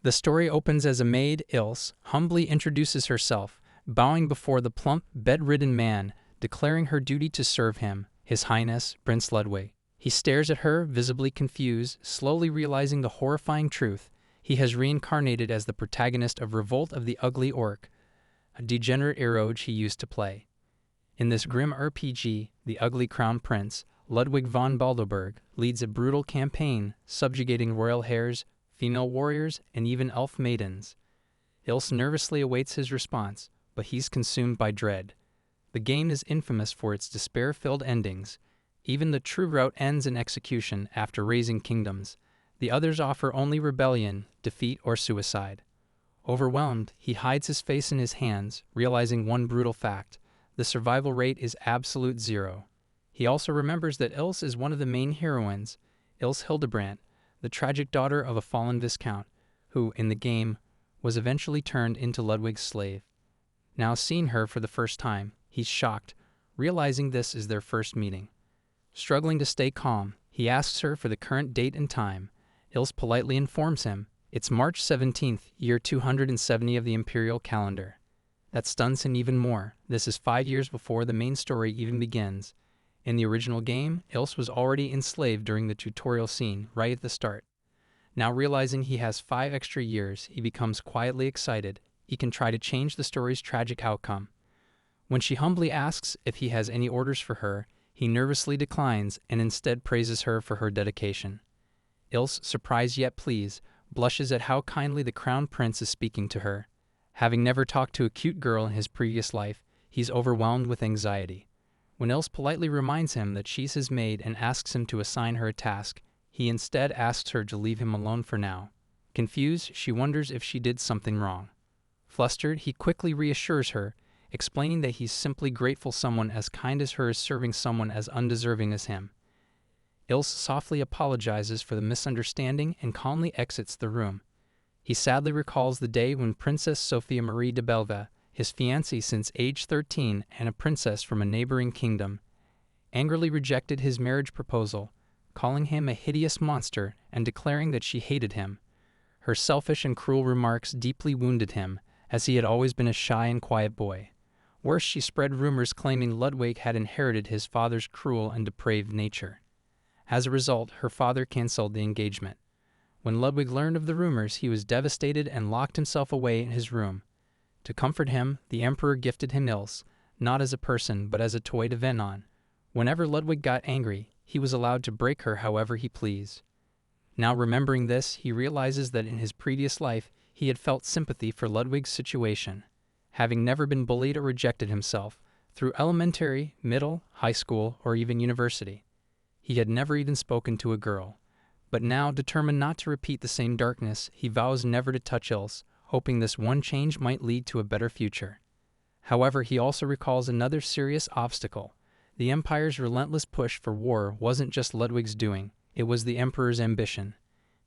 The story opens as a maid, Ilse, humbly introduces herself, bowing before the plump, bedridden man, declaring her duty to serve him, His Highness, Prince Ludwig. He stares at her, visibly confused, slowly realizing the horrifying truth. He has reincarnated as the protagonist of Revolt of the Ugly Orc, a degenerate eroge he used to play. In this grim RPG, the Ugly Crown Prince, Ludwig von Balderberg, leads a brutal campaign, subjugating royal heirs, female warriors, and even elf maidens. Ilse nervously awaits his response, but he's consumed by dread. The game is infamous for its despair-filled endings. Even the true route ends in execution after raising kingdoms. The others offer only rebellion, defeat, or suicide. Overwhelmed, he hides his face in his hands, realizing one brutal fact: the survival rate is absolute zero. He also remembers that Ilse is one of the main heroines, Ilse Hildebrandt, the tragic daughter of a fallen viscount, who, in the game, was eventually turned into Ludwig's slave. Now seeing her for the first time, he's shocked, realizing this is their first meeting. Struggling to stay calm, he asks her for the current date and time. Ilse politely informs him it's March 17th, year 270 of the imperial calendar. That stuns him even more. This is 5 years before the main story even begins. In the original game, Ilse was already enslaved during the tutorial scene, right at the start. Now realizing he has 5 extra years, he becomes quietly excited. He can try to change the story's tragic outcome. When she humbly asks if he has any orders for her, he nervously declines and instead praises her for her dedication. Ilse, surprised yet pleased, blushes at how kindly the crown prince is speaking to her. Having never talked to a cute girl in his previous life, he's overwhelmed with anxiety. When Ilse politely reminds him that she's his maid and asks him to assign her a task, he instead asks her to leave him alone for now. Confused, she wonders if she did something wrong. Flustered, he quickly reassures her, explaining that he's simply grateful someone as kind as her is serving someone as undeserving as him. Ilse softly apologizes for the misunderstanding and calmly exits the room. He sadly recalls the day when Princess Sophia Marie de Belva, his fiancée since age 13 and a princess from a neighboring kingdom, angrily rejected his marriage proposal, calling him a hideous monster and declaring that she hated him. Her selfish and cruel remarks deeply wounded him, as he had always been a shy and quiet boy. Worse, she spread rumors claiming Ludwig had inherited his father's cruel and depraved nature. As a result, her father canceled the engagement. When Ludwig learned of the rumors, he was devastated and locked himself away in his room. To comfort him, the emperor gifted him Ilse, not as a person but as a toy to vent on. Whenever Ludwig got angry, he was allowed to break her however he pleased. Now remembering this, he realizes that in his previous life, he had felt sympathy for Ludwig's situation. Having never been bullied or rejected himself, through elementary, middle, high school, or even university, he had never even spoken to a girl. But now, determined not to repeat the same darkness, he vows never to touch Ilse, hoping this one change might lead to a better future. However, he also recalls another serious obstacle. The Empire's relentless push for war wasn't just Ludwig's doing, it was the Emperor's ambition.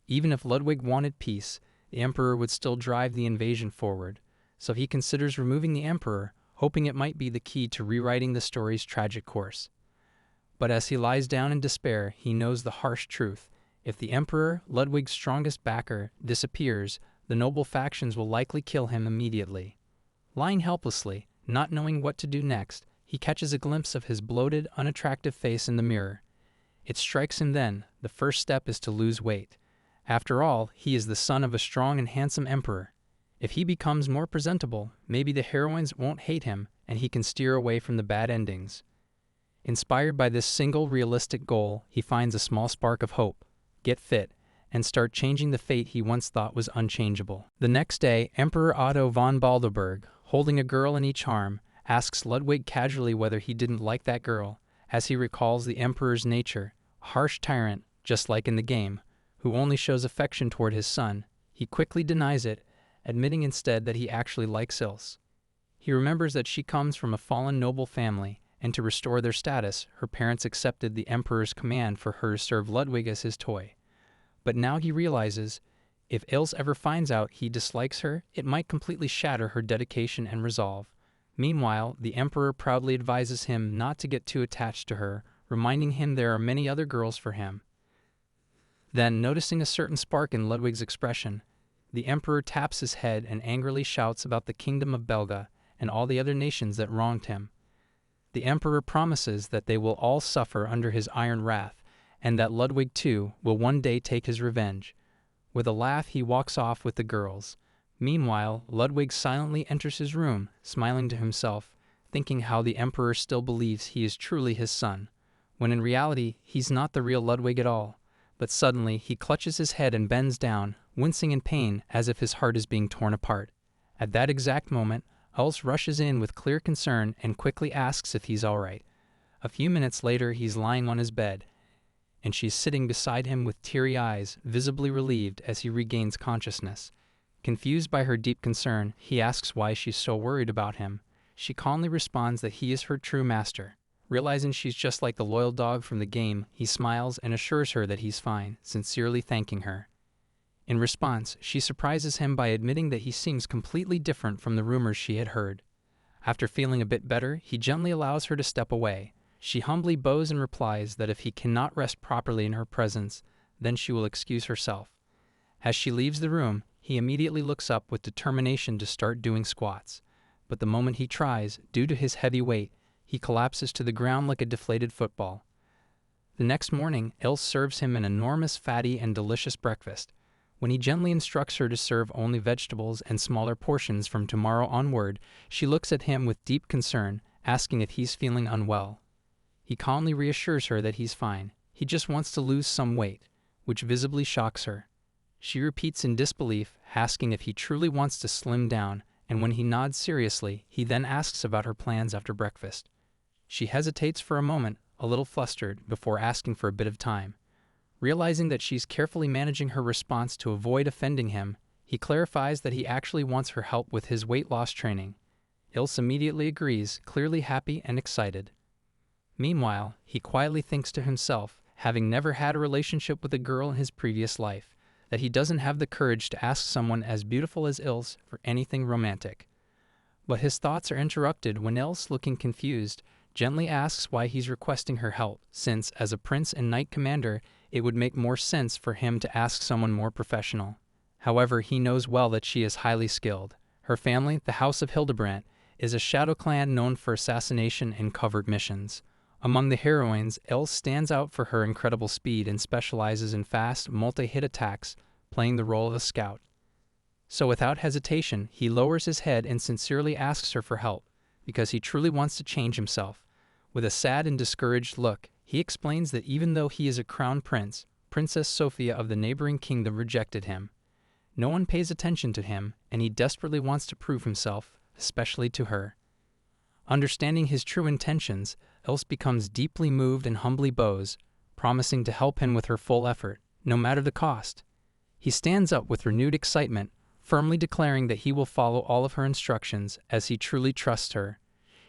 Even if Ludwig wanted peace, the Emperor would still drive the invasion forward, so he considers removing the Emperor, hoping it might be the key to rewriting the story's tragic course. But as he lies down in despair, he knows the harsh truth. If the Emperor, Ludwig's strongest backer, disappears, the noble factions will likely kill him immediately. Lying helplessly, not knowing what to do next, he catches a glimpse of his bloated, unattractive face in the mirror. It strikes him then, the first step is to lose weight. After all, he is the son of a strong and handsome emperor. If he becomes more presentable, maybe the heroines won't hate him and he can steer away from the bad endings. Inspired by this single realistic goal, he finds a small spark of hope. Get fit, and start changing the fate he once thought was unchangeable. The next day, Emperor Otto von Balderberg, holding a girl in each arm, asks Ludwig casually whether he didn't like that girl, as he recalls the Emperor's nature, a harsh tyrant, just like in the game, who only shows affection toward his son. He quickly denies it, admitting instead that he actually likes Ilse. He remembers that she comes from a fallen noble family, and to restore their status, her parents accepted the Emperor's command for her to serve Ludwig as his toy. But now he realizes, if Ilse ever finds out he dislikes her, it might completely shatter her dedication and resolve. Meanwhile, the Emperor proudly advises him not to get too attached to her, reminding him there are many other girls for him. Then, noticing a certain spark in Ludwig's expression, the emperor taps his head and angrily shouts about the kingdom of Belga and all the other nations that wronged him. The emperor promises that they will all suffer under his iron wrath, and that Ludwig too will one day take his revenge. With a laugh he walks off with the girls. Meanwhile, Ludwig silently enters his room, smiling to himself, thinking how the emperor still believes he is truly his son, when in reality he's not the real Ludwig at all. But suddenly he clutches his head and bends down, wincing in pain as if his heart is being torn apart. At that exact moment, Ilse rushes in with clear concern and quickly asks if he's all right. A few minutes later he's lying on his bed, and she's sitting beside him with teary eyes, visibly relieved as he regains consciousness. Confused by her deep concern, he asks why she's so worried about him. She calmly responds that he is her true master. Realizing she's just like the loyal dog from the game, he smiles and assures her that he's fine, sincerely thanking her. In response, she surprises him by admitting that he seems completely different from the rumors she had heard. After feeling a bit better, he gently allows her to step away. She humbly bows and replies that if he cannot rest properly in her presence, then she will excuse herself. As she leaves the room, he immediately looks up with determination to start doing squats. But the moment he tries, due to his heavy weight, he collapses to the ground like a deflated football. The next morning, Ilse serves him an enormous, fatty, and delicious breakfast. When he gently instructs her to serve only vegetables and smaller portions from tomorrow onward, she looks at him with deep concern, asking if he's feeling unwell. He calmly reassures her that he's fine. He just wants to lose some weight, which visibly shocks her. She repeats in disbelief, asking if he truly wants to slim down, and when he nods seriously, he then asks about her plans after breakfast. She hesitates for a moment, a little flustered, before asking for a bit of time. Realizing that she's carefully managing her response to avoid offending him, he clarifies that he actually wants her help with his weight loss training. Ilse immediately agrees, clearly happy and excited. Meanwhile, he quietly thinks to himself, having never had a relationship with a girl in his previous life, that he doesn't have the courage to ask someone as beautiful as Ilse for anything romantic. But his thoughts are interrupted when Ilse, looking confused, gently asks why he's requesting her help, since, as a prince and knight commander, it would make more sense for him to ask someone more professional. However, he knows well that she is highly skilled. Her family, the House of Hildebrandt, is a shadow clan known for assassination and covert missions. Among the heroines, Ilse stands out for her incredible speed and specializes in fast, multi-hit attacks, playing the role of a scout. So without hesitation, he lowers his head and sincerely asks her for help, because he truly wants to change himself. With a sad and discouraged look, he explains that even though he is a crown prince, Princess Sophia of the neighboring kingdom rejected him. No one pays attention to him, and he desperately wants to prove himself, especially to her. Understanding his true intentions, Ilse becomes deeply moved and humbly bows, promising to help him with her full effort, no matter the cost. He stands up with renewed excitement, firmly declaring that he will follow all of her instructions as he truly trusts her.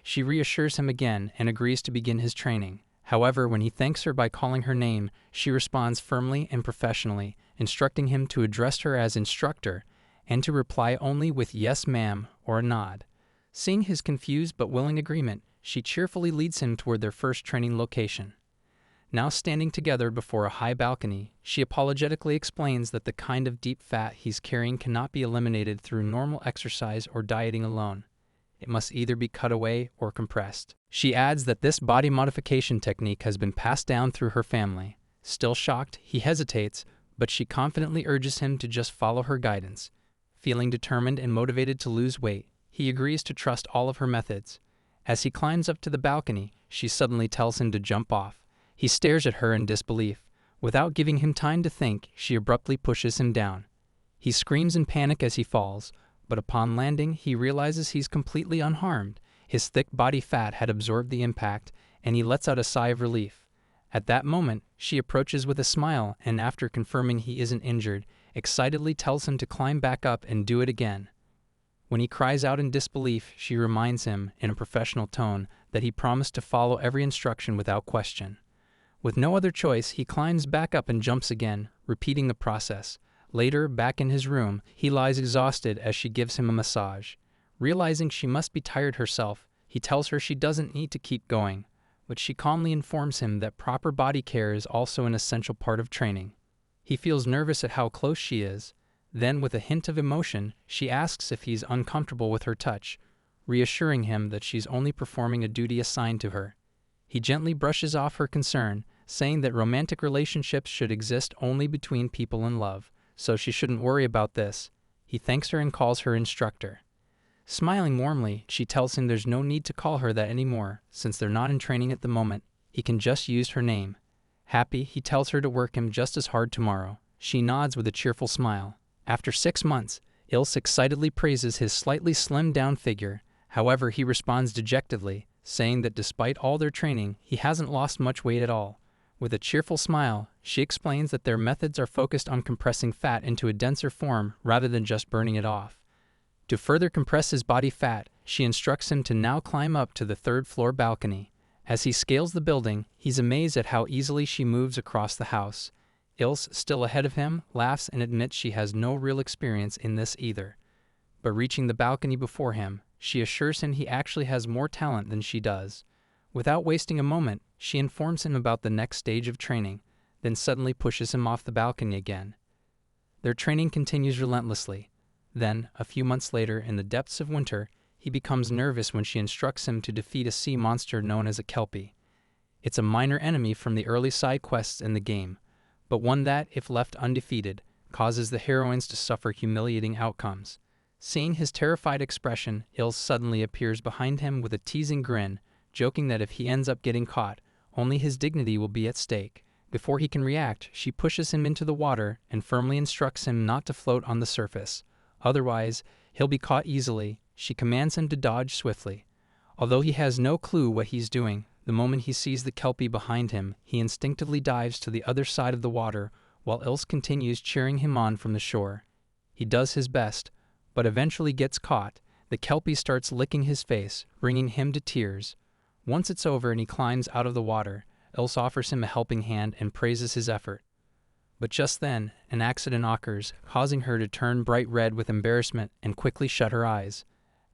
She reassures him again and agrees to begin his training. However, when he thanks her by calling her name, she responds firmly and professionally, instructing him to address her as instructor and to reply only with "yes, ma'am" or a nod. Seeing his confused but willing agreement, she cheerfully leads him toward their first training location. Now standing together before a high balcony, she apologetically explains that the kind of deep fat he's carrying cannot be eliminated through normal exercise or dieting alone. It must either be cut away or compressed. She adds that this body modification technique has been passed down through her family. Still shocked, he hesitates, but she confidently urges him to just follow her guidance. Feeling determined and motivated to lose weight, he agrees to trust all of her methods. As he climbs up to the balcony, she suddenly tells him to jump off. He stares at her in disbelief. Without giving him time to think, she abruptly pushes him down. He screams in panic as he falls, but upon landing, he realizes he's completely unharmed. His thick body fat had absorbed the impact, and he lets out a sigh of relief. At that moment, she approaches with a smile, and after confirming he isn't injured, excitedly tells him to climb back up and do it again. When he cries out in disbelief, she reminds him, in a professional tone, that he promised to follow every instruction without question. With no other choice, he climbs back up and jumps again, repeating the process. Later, back in his room, he lies exhausted as she gives him a massage. Realizing she must be tired herself, he tells her she doesn't need to keep going, but she calmly informs him that proper body care is also an essential part of training. He feels nervous at how close she is, Then, with a hint of emotion, she asks if he's uncomfortable with her touch, reassuring him that she's only performing a duty assigned to her. He gently brushes off her concern, saying that romantic relationships should exist only between people in love, so she shouldn't worry about this. He thanks her and calls her instructor. Smiling warmly, she tells him there's no need to call her that anymore, since they're not in training at the moment. He can just use her name. Happy, he tells her to work him just as hard tomorrow. She nods with a cheerful smile. After 6 months, Ilse excitedly praises his slightly slimmed-down figure. However, he responds dejectedly, saying that despite all their training, he hasn't lost much weight at all. With a cheerful smile, she explains that their methods are focused on compressing fat into a denser form rather than just burning it off. To further compress his body fat, she instructs him to now climb up to the 3rd-floor balcony. As he scales the building, he's amazed at how easily she moves across the house. Ilse, still ahead of him, laughs and admits she has no real experience in this either. But reaching the balcony before him, she assures him he actually has more talent than she does. Without wasting a moment, she informs him about the next stage of training, then suddenly pushes him off the balcony again. Their training continues relentlessly. Then, a few months later, in the depths of winter, he becomes nervous when she instructs him to defeat a sea monster known as a Kelpie. It's a minor enemy from the early side quests in the game, but one that, if left undefeated, causes the heroines to suffer humiliating outcomes. Seeing his terrified expression, Ilse suddenly appears behind him with a teasing grin, joking that if he ends up getting caught, only his dignity will be at stake. Before he can react, she pushes him into the water and firmly instructs him not to float on the surface. Otherwise, he'll be caught easily. She commands him to dodge swiftly. Although he has no clue what he's doing, the moment he sees the Kelpie behind him, he instinctively dives to the other side of the water, while Ilse continues cheering him on from the shore. He does his best, but eventually gets caught. The Kelpie starts licking his face, bringing him to tears. Once it's over and he climbs out of the water, Ilse offers him a helping hand and praises his effort. But just then, an accident occurs, causing her to turn bright red with embarrassment and quickly shut her eyes.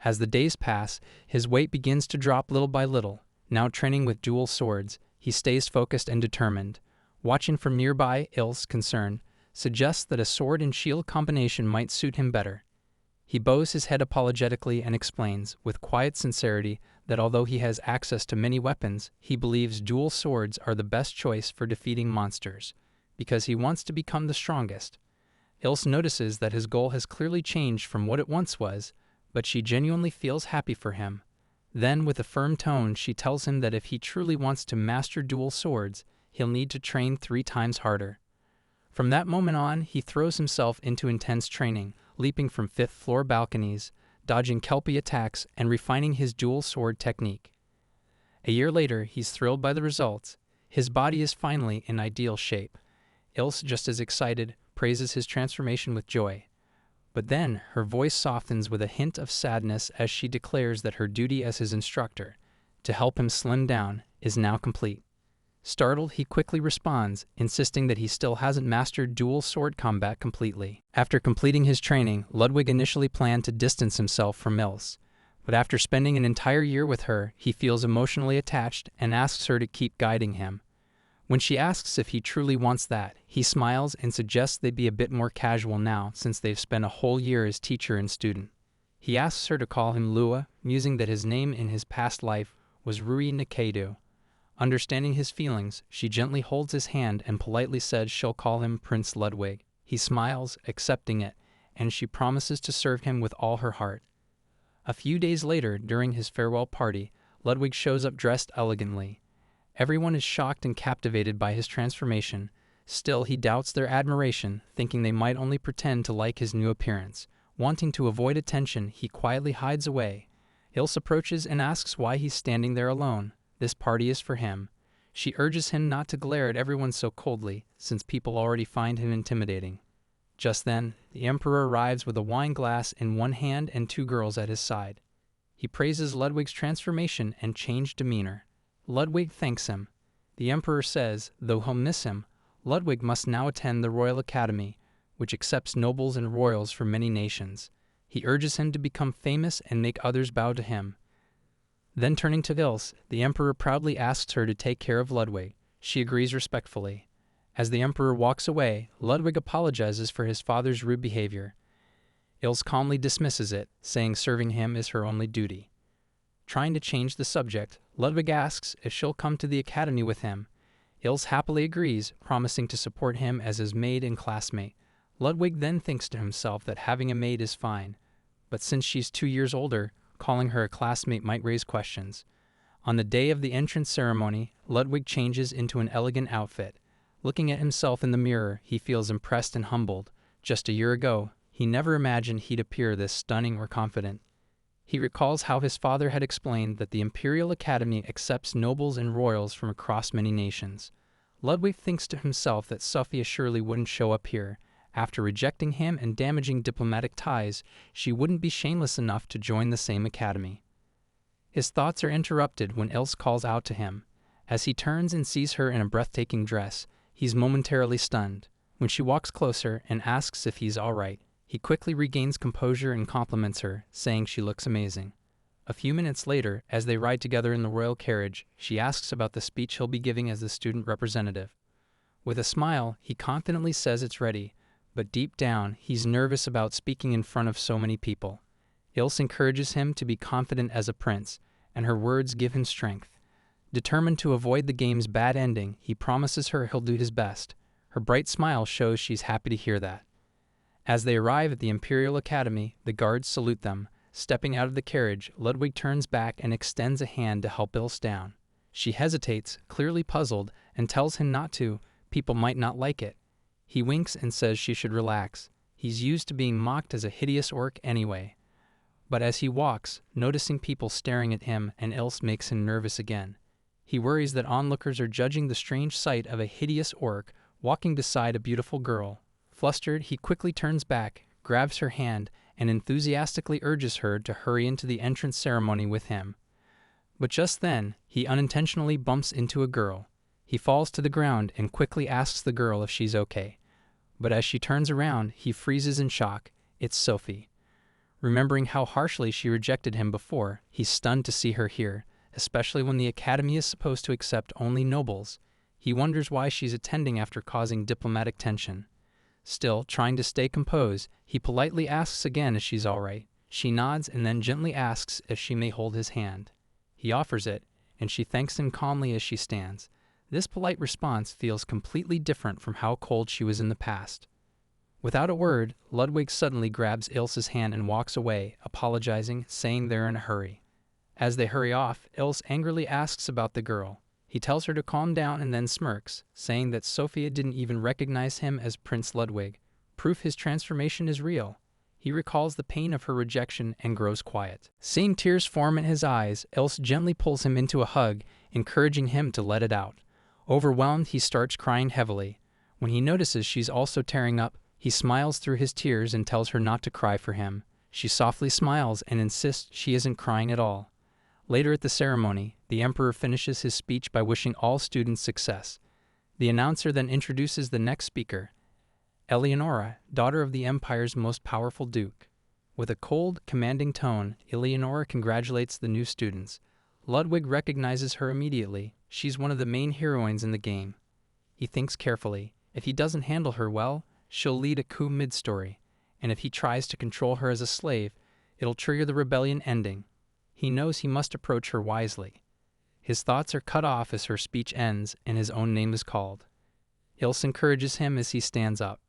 As the days pass, his weight begins to drop little by little. Now training with dual swords, he stays focused and determined. Watching from nearby, Ilse, concerned, suggests that a sword and shield combination might suit him better. He bows his head apologetically and explains, with quiet sincerity, that although he has access to many weapons, he believes dual swords are the best choice for defeating monsters, because he wants to become the strongest. Ilse notices that his goal has clearly changed from what it once was, but she genuinely feels happy for him. Then, with a firm tone, she tells him that if he truly wants to master dual swords, he'll need to train 3 times harder. From that moment on, he throws himself into intense training, leaping from 5th-floor balconies, dodging Kelpie attacks, and refining his dual sword technique. A year later, he's thrilled by the results. His body is finally in ideal shape. Ilse, just as excited, praises his transformation with joy. But then, her voice softens with a hint of sadness as she declares that her duty as his instructor, to help him slim down, is now complete. Startled, he quickly responds, insisting that he still hasn't mastered dual sword combat completely. After completing his training, Ludwig initially planned to distance himself from Ilse. But after spending an entire year with her, he feels emotionally attached and asks her to keep guiding him. When she asks if he truly wants that, he smiles and suggests they be a bit more casual now since they've spent a whole year as teacher and student. He asks her to call him Lua, musing that his name in his past life was Rui Nikaido. Understanding his feelings, she gently holds his hand and politely says she'll call him Prince Ludwig. He smiles, accepting it, and she promises to serve him with all her heart. A few days later, during his farewell party, Ludwig shows up dressed elegantly. Everyone is shocked and captivated by his transformation. Still, he doubts their admiration, thinking they might only pretend to like his new appearance. Wanting to avoid attention, he quietly hides away. Ilse approaches and asks why he's standing there alone. This party is for him. She urges him not to glare at everyone so coldly, since people already find him intimidating. Just then, the Emperor arrives with a wine glass in one hand and 2 girls at his side. He praises Ludwig's transformation and changed demeanor. Ludwig thanks him. The Emperor says, though he'll miss him, Ludwig must now attend the Royal Academy, which accepts nobles and royals from many nations. He urges him to become famous and make others bow to him. Then turning to Ilse, the Emperor proudly asks her to take care of Ludwig. She agrees respectfully. As the Emperor walks away, Ludwig apologizes for his father's rude behavior. Ilse calmly dismisses it, saying serving him is her only duty. Trying to change the subject, Ludwig asks if she'll come to the academy with him. Ilse happily agrees, promising to support him as his maid and classmate. Ludwig then thinks to himself that having a maid is fine, but since she's 2 years older, calling her a classmate might raise questions. On the day of the entrance ceremony, Ludwig changes into an elegant outfit. Looking at himself in the mirror, he feels impressed and humbled. Just a year ago, he never imagined he'd appear this stunning or confident. He recalls how his father had explained that the Imperial Academy accepts nobles and royals from across many nations. Ludwig thinks to himself that Sophia surely wouldn't show up here. After rejecting him and damaging diplomatic ties, she wouldn't be shameless enough to join the same academy. His thoughts are interrupted when Ilse calls out to him. As he turns and sees her in a breathtaking dress, he's momentarily stunned. When she walks closer and asks if he's all right, he quickly regains composure and compliments her, saying she looks amazing. A few minutes later, as they ride together in the royal carriage, she asks about the speech he'll be giving as the student representative. With a smile, he confidently says it's ready, but deep down, he's nervous about speaking in front of so many people. Ilse encourages him to be confident as a prince, and her words give him strength. Determined to avoid the game's bad ending, he promises her he'll do his best. Her bright smile shows she's happy to hear that. As they arrive at the Imperial Academy, the guards salute them. Stepping out of the carriage, Ludwig turns back and extends a hand to help Ilse down. She hesitates, clearly puzzled, and tells him not to. People might not like it. He winks and says she should relax. He's used to being mocked as a hideous orc anyway. But as he walks, noticing people staring at him and Ilse makes him nervous again. He worries that onlookers are judging the strange sight of a hideous orc walking beside a beautiful girl. Flustered, he quickly turns back, grabs her hand, and enthusiastically urges her to hurry into the entrance ceremony with him. But just then, he unintentionally bumps into a girl. He falls to the ground and quickly asks the girl if she's okay. But as she turns around, he freezes in shock. It's Sophie. Remembering how harshly she rejected him before, he's stunned to see her here, especially when the academy is supposed to accept only nobles. He wonders why she's attending after causing diplomatic tension. Still, trying to stay composed, he politely asks again if she's all right. She nods and then gently asks if she may hold his hand. He offers it, and she thanks him calmly as she stands. This polite response feels completely different from how cold she was in the past. Without a word, Ludwig suddenly grabs Ilse's hand and walks away, apologizing, saying they're in a hurry. As they hurry off, Ilse angrily asks about the girl. He tells her to calm down and then smirks, saying that Sophia didn't even recognize him as Prince Ludwig, proof his transformation is real. He recalls the pain of her rejection and grows quiet. Seeing tears form in his eyes, Ilse gently pulls him into a hug, encouraging him to let it out. Overwhelmed, he starts crying heavily. When he notices she's also tearing up, he smiles through his tears and tells her not to cry for him. She softly smiles and insists she isn't crying at all. Later at the ceremony, the Emperor finishes his speech by wishing all students success. The announcer then introduces the next speaker, Eleonora, daughter of the Empire's most powerful duke. With a cold, commanding tone, Eleonora congratulates the new students. Ludwig recognizes her immediately. She's one of the main heroines in the game. He thinks carefully. If he doesn't handle her well, she'll lead a coup mid-story, and if he tries to control her as a slave, it'll trigger the rebellion ending. He knows he must approach her wisely. His thoughts are cut off as her speech ends and his own name is called. Ilse encourages him as he stands up.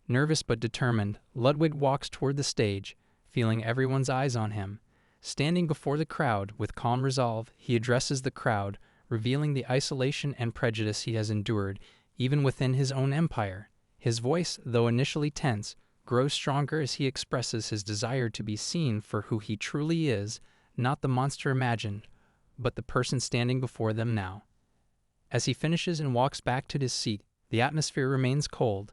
Nervous but determined, Ludwig walks toward the stage, feeling everyone's eyes on him. Standing before the crowd with calm resolve, he addresses the crowd, revealing the isolation and prejudice he has endured, even within his own empire. His voice, though initially tense, grows stronger as he expresses his desire to be seen for who he truly is, not the monster imagined, but the person standing before them now. As he finishes and walks back to his seat, the atmosphere remains cold.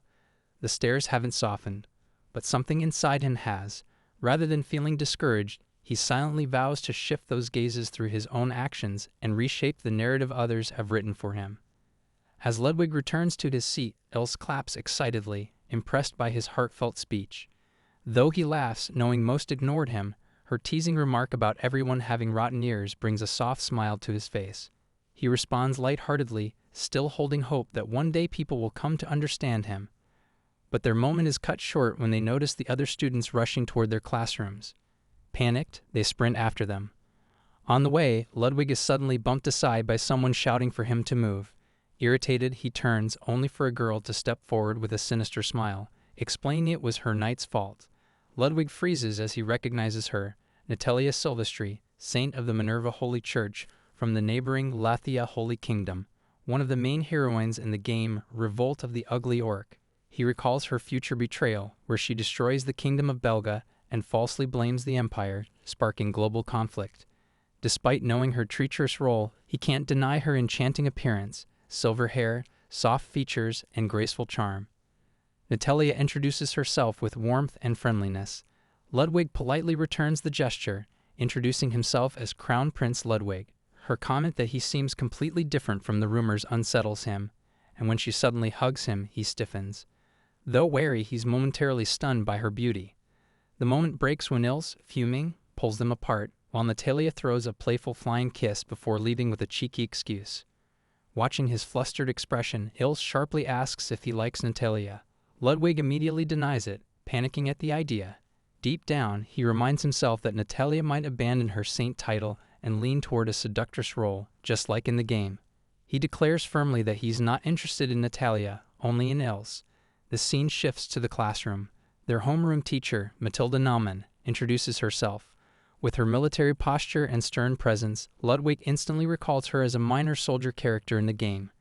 The stares haven't softened, but something inside him has. Rather than feeling discouraged, he silently vows to shift those gazes through his own actions and reshape the narrative others have written for him. As Ludwig returns to his seat, Ilse claps excitedly, impressed by his heartfelt speech. Though he laughs, knowing most ignored him, her teasing remark about everyone having rotten ears brings a soft smile to his face. He responds lightheartedly, still holding hope that one day people will come to understand him. But their moment is cut short when they notice the other students rushing toward their classrooms. Panicked, they sprint after them. On the way, Ludwig is suddenly bumped aside by someone shouting for him to move. Irritated, he turns, only for a girl to step forward with a sinister smile, explaining it was her knight's fault. Ludwig freezes as he recognizes her, Natalia Silvestri, saint of the Minerva Holy Church from the neighboring Lathia Holy Kingdom, one of the main heroines in the game Revolt of the Ugly Orc. He recalls her future betrayal, where she destroys the kingdom of Belga and falsely blames the Empire, sparking global conflict. Despite knowing her treacherous role, he can't deny her enchanting appearance, silver hair, soft features, and graceful charm. Natalia introduces herself with warmth and friendliness. Ludwig politely returns the gesture, introducing himself as Crown Prince Ludwig. Her comment that he seems completely different from the rumors unsettles him, and when she suddenly hugs him, he stiffens. Though wary, he's momentarily stunned by her beauty. The moment breaks when Ilse, fuming, pulls them apart, while Natalia throws a playful flying kiss before leaving with a cheeky excuse. Watching his flustered expression, Ilse sharply asks if he likes Natalia. Ludwig immediately denies it, panicking at the idea. Deep down, he reminds himself that Natalia might abandon her saint title and lean toward a seductress role, just like in the game. He declares firmly that he's not interested in Natalia, only in Ilse. The scene shifts to the classroom. Their homeroom teacher, Matilda Naumann, introduces herself. With her military posture and stern presence, Ludwig instantly recalls her as a minor soldier character in the game.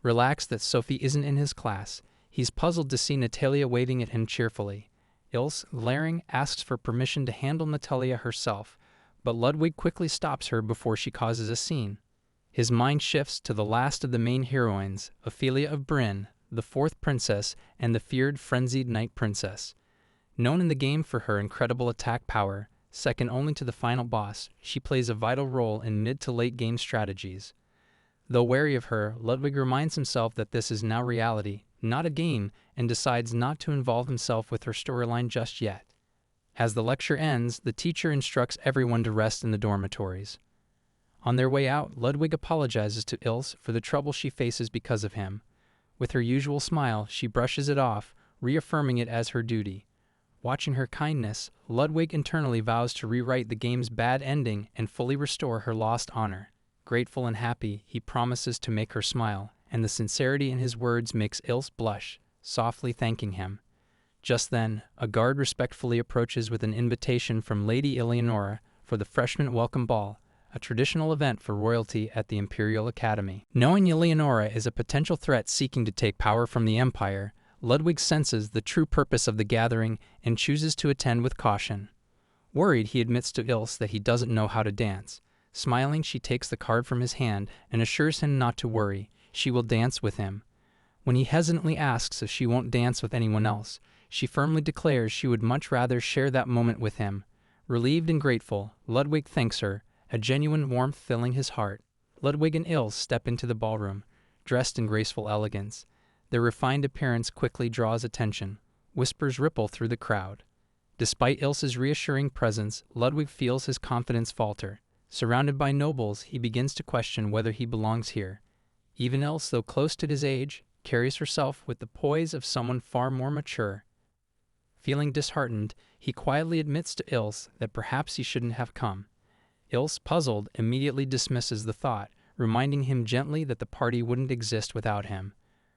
Relaxed that Sophie isn't in his class, he's puzzled to see Natalia waving at him cheerfully. Ilse, glaring, asks for permission to handle Natalia herself, but Ludwig quickly stops her before she causes a scene. His mind shifts to the last of the main heroines, Ophelia of Brynn, the fourth princess and the feared frenzied knight princess. Known in the game for her incredible attack power, second only to the final boss, she plays a vital role in mid to late game strategies. Though wary of her, Ludwig reminds himself that this is now reality, not a game, and decides not to involve himself with her storyline just yet. As the lecture ends, the teacher instructs everyone to rest in the dormitories. On their way out, Ludwig apologizes to Ilse for the trouble she faces because of him. With her usual smile, she brushes it off, reaffirming it as her duty. Watching her kindness, Ludwig internally vows to rewrite the game's bad ending and fully restore her lost honor. Grateful and happy, he promises to make her smile, and the sincerity in his words makes Ilse blush, softly thanking him. Just then, a guard respectfully approaches with an invitation from Lady Eleonora for the freshman welcome ball, a traditional event for royalty at the Imperial Academy. Knowing Eleonora is a potential threat seeking to take power from the Empire, Ludwig senses the true purpose of the gathering and chooses to attend with caution. Worried, he admits to Ilse that he doesn't know how to dance. Smiling, she takes the card from his hand and assures him not to worry, she will dance with him. When he hesitantly asks if she won't dance with anyone else, she firmly declares she would much rather share that moment with him. Relieved and grateful, Ludwig thanks her, a genuine warmth filling his heart. Ludwig and Ilse step into the ballroom, dressed in graceful elegance. Their refined appearance quickly draws attention. Whispers ripple through the crowd. Despite Ilse's reassuring presence, Ludwig feels his confidence falter. Surrounded by nobles, he begins to question whether he belongs here. Even Ilse, though close to his age, carries herself with the poise of someone far more mature. Feeling disheartened, he quietly admits to Ilse that perhaps he shouldn't have come. Ilse, puzzled, immediately dismisses the thought, reminding him gently that the party wouldn't exist without him.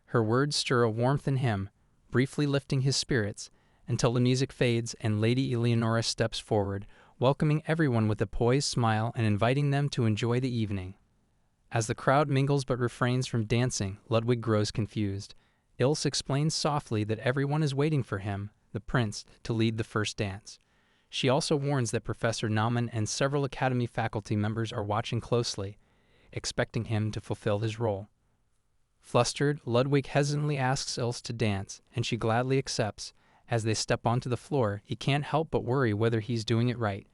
Her words stir a warmth in him, briefly lifting his spirits, until the music fades and Lady Eleonora steps forward, welcoming everyone with a poised smile and inviting them to enjoy the evening. As the crowd mingles but refrains from dancing, Ludwig grows confused. Ilse explains softly that everyone is waiting for him, the prince, to lead the first dance. She also warns that Professor Naumann and several Academy faculty members are watching closely, expecting him to fulfill his role. Flustered, Ludwig hesitantly asks Ilse to dance, and she gladly accepts. As they step onto the floor, he can't help but worry whether he's doing it right.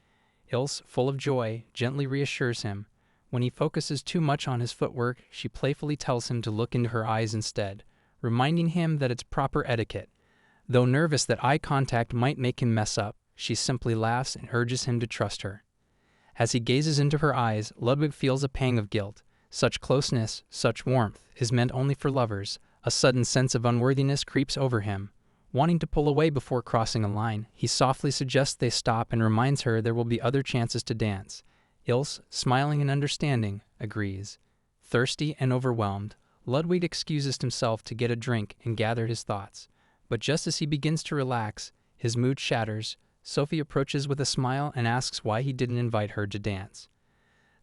Ilse, full of joy, gently reassures him. When he focuses too much on his footwork, she playfully tells him to look into her eyes instead, reminding him that it's proper etiquette. Though nervous that eye contact might make him mess up, she simply laughs and urges him to trust her. As he gazes into her eyes, Ludwig feels a pang of guilt. Such closeness, such warmth, is meant only for lovers. A sudden sense of unworthiness creeps over him. Wanting to pull away before crossing a line, he softly suggests they stop and reminds her there will be other chances to dance. Ilse, smiling and understanding, agrees. Thirsty and overwhelmed, Ludwig excuses himself to get a drink and gather his thoughts. But just as he begins to relax, his mood shatters. Sophie approaches with a smile and asks why he didn't invite her to dance.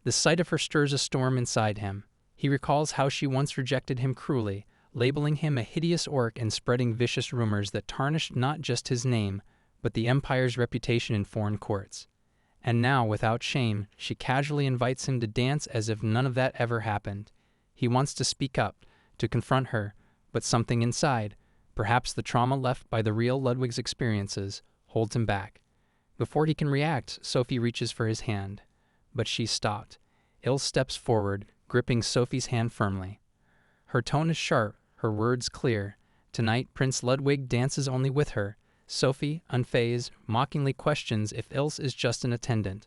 The sight of her stirs a storm inside him. He recalls how she once rejected him cruelly, labeling him a hideous orc and spreading vicious rumors that tarnished not just his name, but the Empire's reputation in foreign courts. And now, without shame, she casually invites him to dance as if none of that ever happened. He wants to speak up, to confront her, but something inside, perhaps the trauma left by the real Ludwig's experiences, holds him back. Before he can react, Sophie reaches for his hand. But she's stopped. Ilse steps forward, gripping Sophie's hand firmly. Her tone is sharp, her words clear. Tonight, Prince Ludwig dances only with her. Sophie, unfazed, mockingly questions if Ilse is just an attendant.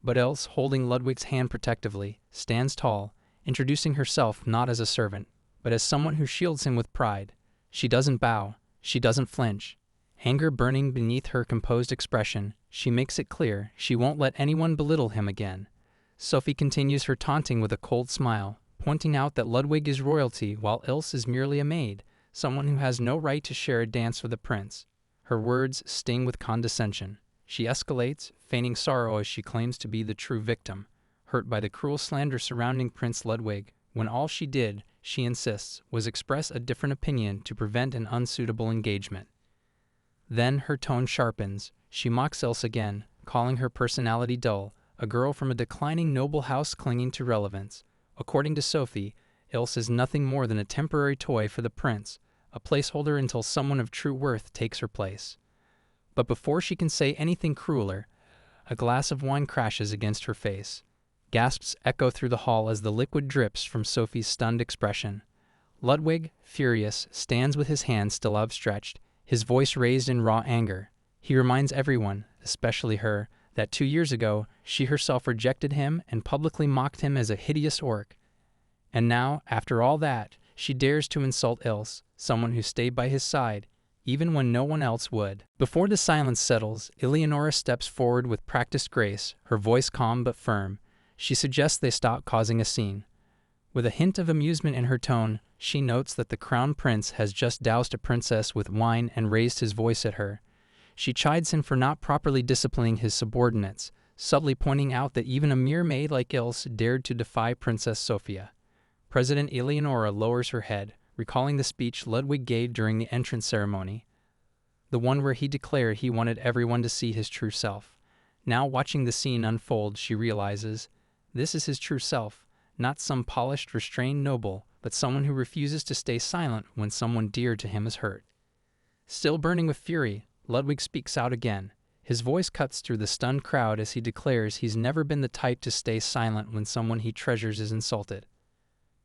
But Ilse, holding Ludwig's hand protectively, stands tall, introducing herself not as a servant, but as someone who shields him with pride. She doesn't bow. She doesn't flinch. Anger burning beneath her composed expression, she makes it clear she won't let anyone belittle him again. Sophie continues her taunting with a cold smile, pointing out that Ludwig is royalty while Ilse is merely a maid, someone who has no right to share a dance with the prince. Her words sting with condescension. She escalates, feigning sorrow as she claims to be the true victim, hurt by the cruel slander surrounding Prince Ludwig, when all she did, she insists, was express a different opinion to prevent an unsuitable engagement. Then her tone sharpens. She mocks Ilse again, calling her personality dull, a girl from a declining noble house clinging to relevance. According to Sophie, Ilse is nothing more than a temporary toy for the prince, a placeholder until someone of true worth takes her place. But before she can say anything crueler, a glass of wine crashes against her face. Gasps echo through the hall as the liquid drips from Sophie's stunned expression. Ludwig, furious, stands with his hands still outstretched, his voice raised in raw anger. He reminds everyone, especially her, that 2 years ago she herself rejected him and publicly mocked him as a hideous orc. And now, after all that, she dares to insult Ilse, someone who stayed by his side, even when no one else would. Before the silence settles, Eleonora steps forward with practiced grace, her voice calm but firm. She suggests they stop causing a scene. With a hint of amusement in her tone, she notes that the crown prince has just doused a princess with wine and raised his voice at her. She chides him for not properly disciplining his subordinates, subtly pointing out that even a mere maid like Ilse dared to defy Princess Sophia. President Eleonora lowers her head, recalling the speech Ludwig gave during the entrance ceremony, the one where he declared he wanted everyone to see his true self. Now watching the scene unfold, she realizes, this is his true self, not some polished, restrained noble, but someone who refuses to stay silent when someone dear to him is hurt. Still burning with fury, Ludwig speaks out again. His voice cuts through the stunned crowd as he declares he's never been the type to stay silent when someone he treasures is insulted.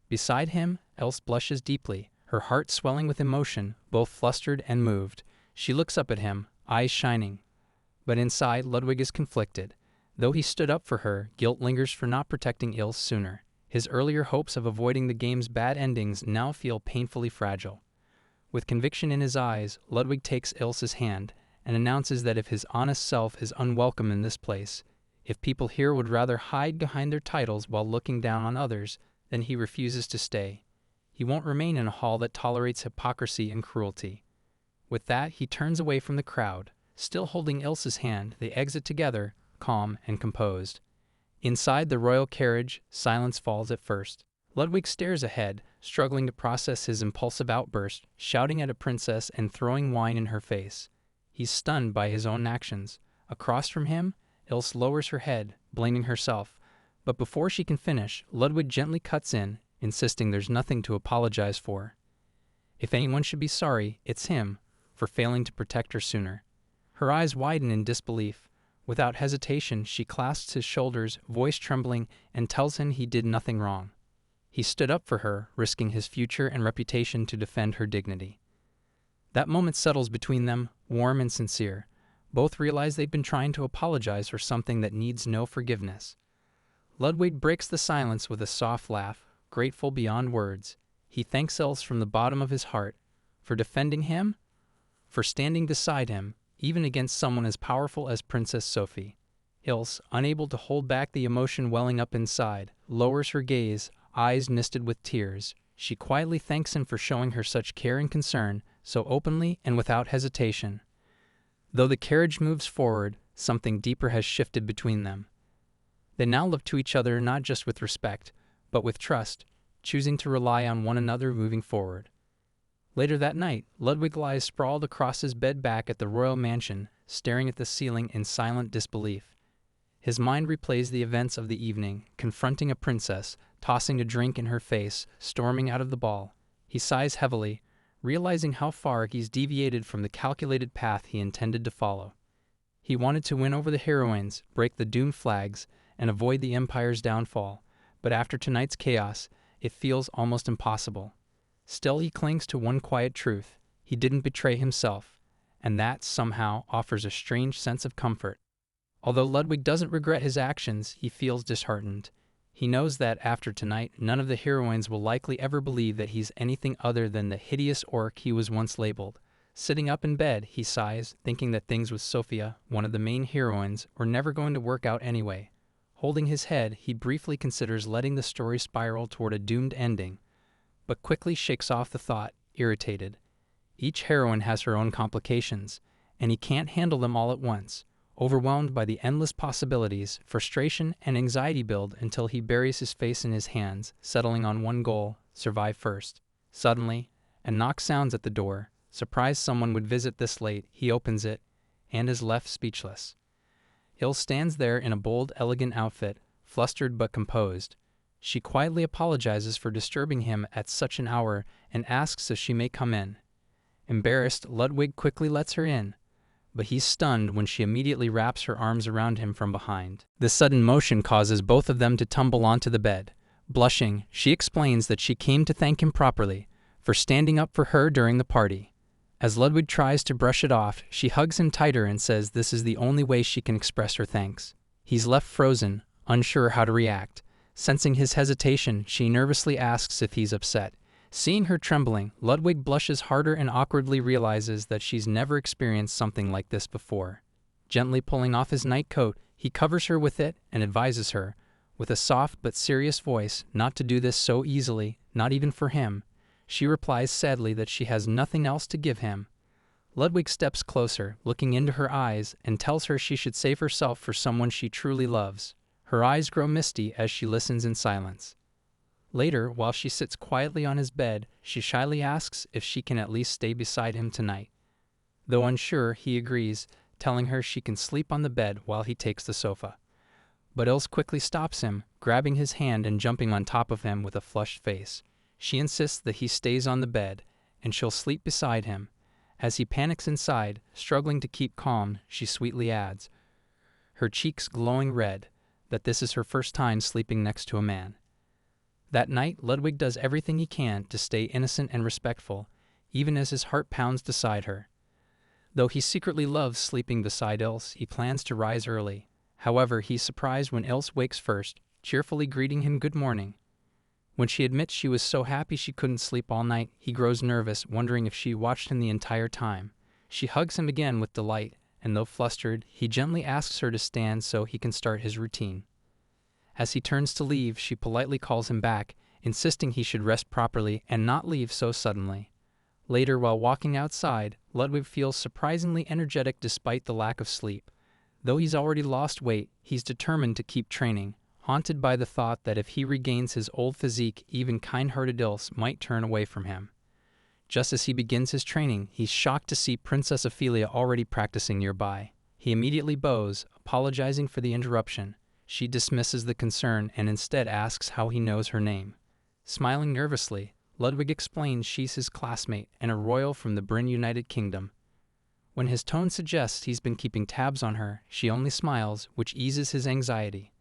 Beside him, Ilse blushes deeply, her heart swelling with emotion, both flustered and moved. She looks up at him, eyes shining. But inside, Ludwig is conflicted. Though he stood up for her, guilt lingers for not protecting Ilse sooner. His earlier hopes of avoiding the game's bad endings now feel painfully fragile. With conviction in his eyes, Ludwig takes Ilse's hand and announces that if his honest self is unwelcome in this place, if people here would rather hide behind their titles while looking down on others, then he refuses to stay. He won't remain in a hall that tolerates hypocrisy and cruelty. With that, he turns away from the crowd. Still holding Ilse's hand, they exit together, calm and composed. Inside the royal carriage, silence falls at first. Ludwig stares ahead, struggling to process his impulsive outburst, shouting at a princess and throwing wine in her face. He's stunned by his own actions. Across from him, Ilse lowers her head, blaming herself. But before she can finish, Ludwig gently cuts in, insisting there's nothing to apologize for. If anyone should be sorry, it's him, for failing to protect her sooner. Her eyes widen in disbelief. Without hesitation, she clasps his shoulders, voice trembling, and tells him he did nothing wrong. He stood up for her, risking his future and reputation to defend her dignity. That moment settles between them, warm and sincere. Both realize they've been trying to apologize for something that needs no forgiveness. Ludwig breaks the silence with a soft laugh, grateful beyond words. He thanks Ilse from the bottom of his heart for defending him, for standing beside him, even against someone as powerful as Princess Sophie. Ilse, unable to hold back the emotion welling up inside, lowers her gaze, eyes misted with tears. She quietly thanks him for showing her such care and concern, so openly and without hesitation. Though the carriage moves forward, something deeper has shifted between them. They now look to each other not just with respect, but with trust, choosing to rely on one another moving forward. Later that night, Ludwig lies sprawled across his bed back at the royal mansion, staring at the ceiling in silent disbelief. His mind replays the events of the evening, confronting a princess, tossing a drink in her face, storming out of the ball. He sighs heavily, realizing how far he's deviated from the calculated path he intended to follow. He wanted to win over the heroines, break the doomed flags, and avoid the Empire's downfall, but after tonight's chaos, it feels almost impossible. Still, he clings to one quiet truth: he didn't betray himself, and that, somehow, offers a strange sense of comfort. Although Ludwig doesn't regret his actions, he feels disheartened. He knows that, after tonight, none of the heroines will likely ever believe that he's anything other than the hideous orc he was once labeled. Sitting up in bed, he sighs, thinking that things with Sophia, one of the main heroines, were never going to work out anyway. Holding his head, he briefly considers letting the story spiral toward a doomed ending, but quickly shakes off the thought, irritated. Each heroine has her own complications, and he can't handle them all at once. Overwhelmed by the endless possibilities, frustration and anxiety build until he buries his face in his hands, settling on one goal: survive first. Suddenly, a knock sounds at the door. Surprised someone would visit this late, he opens it, and is left speechless. Ilse stands there in a bold, elegant outfit, flustered but composed. She quietly apologizes for disturbing him at such an hour and asks if she may come in. Embarrassed, Ludwig quickly lets her in, but he's stunned when she immediately wraps her arms around him from behind. The sudden motion causes both of them to tumble onto the bed. Blushing, she explains that she came to thank him properly for standing up for her during the party. As Ludwig tries to brush it off, she hugs him tighter and says this is the only way she can express her thanks. He's left frozen, unsure how to react. Sensing his hesitation, she nervously asks if he's upset. Seeing her trembling, Ludwig blushes harder and awkwardly realizes that she's never experienced something like this before. Gently pulling off his night coat, he covers her with it and advises her, with a soft but serious voice, not to do this so easily, not even for him. She replies sadly that she has nothing else to give him. Ludwig steps closer, looking into her eyes, and tells her she should save herself for someone she truly loves. Her eyes grow misty as she listens in silence. Later, while she sits quietly on his bed, she shyly asks if she can at least stay beside him tonight. Though unsure, he agrees, telling her she can sleep on the bed while he takes the sofa. But Ilse quickly stops him, grabbing his hand and jumping on top of him with a flushed face. She insists that he stays on the bed, and she'll sleep beside him. As he panics inside, struggling to keep calm, she sweetly adds, her cheeks glowing red, that this is her first time sleeping next to a man. That night, Ludwig does everything he can to stay innocent and respectful, even as his heart pounds beside her. Though he secretly loves sleeping beside Ilse, he plans to rise early. However, he's surprised when Ilse wakes first, cheerfully greeting him good morning. When she admits she was so happy she couldn't sleep all night, he grows nervous, wondering if she watched him the entire time. She hugs him again with delight, and though flustered, he gently asks her to stand so he can start his routine. As he turns to leave, she politely calls him back, insisting he should rest properly and not leave so suddenly. Later, while walking outside, Ludwig feels surprisingly energetic despite the lack of sleep. Though he's already lost weight, he's determined to keep training, haunted by the thought that if he regains his old physique, even kind-hearted Ilse might turn away from him. Just as he begins his training, he's shocked to see Princess Ailia already practicing nearby. He immediately bows, apologizing for the interruption. She dismisses the concern and instead asks how he knows her name. Smiling nervously, Ludwig explains she's his classmate and a royal from the Bryn United Kingdom. When his tone suggests he's been keeping tabs on her, she only smiles, which eases his anxiety.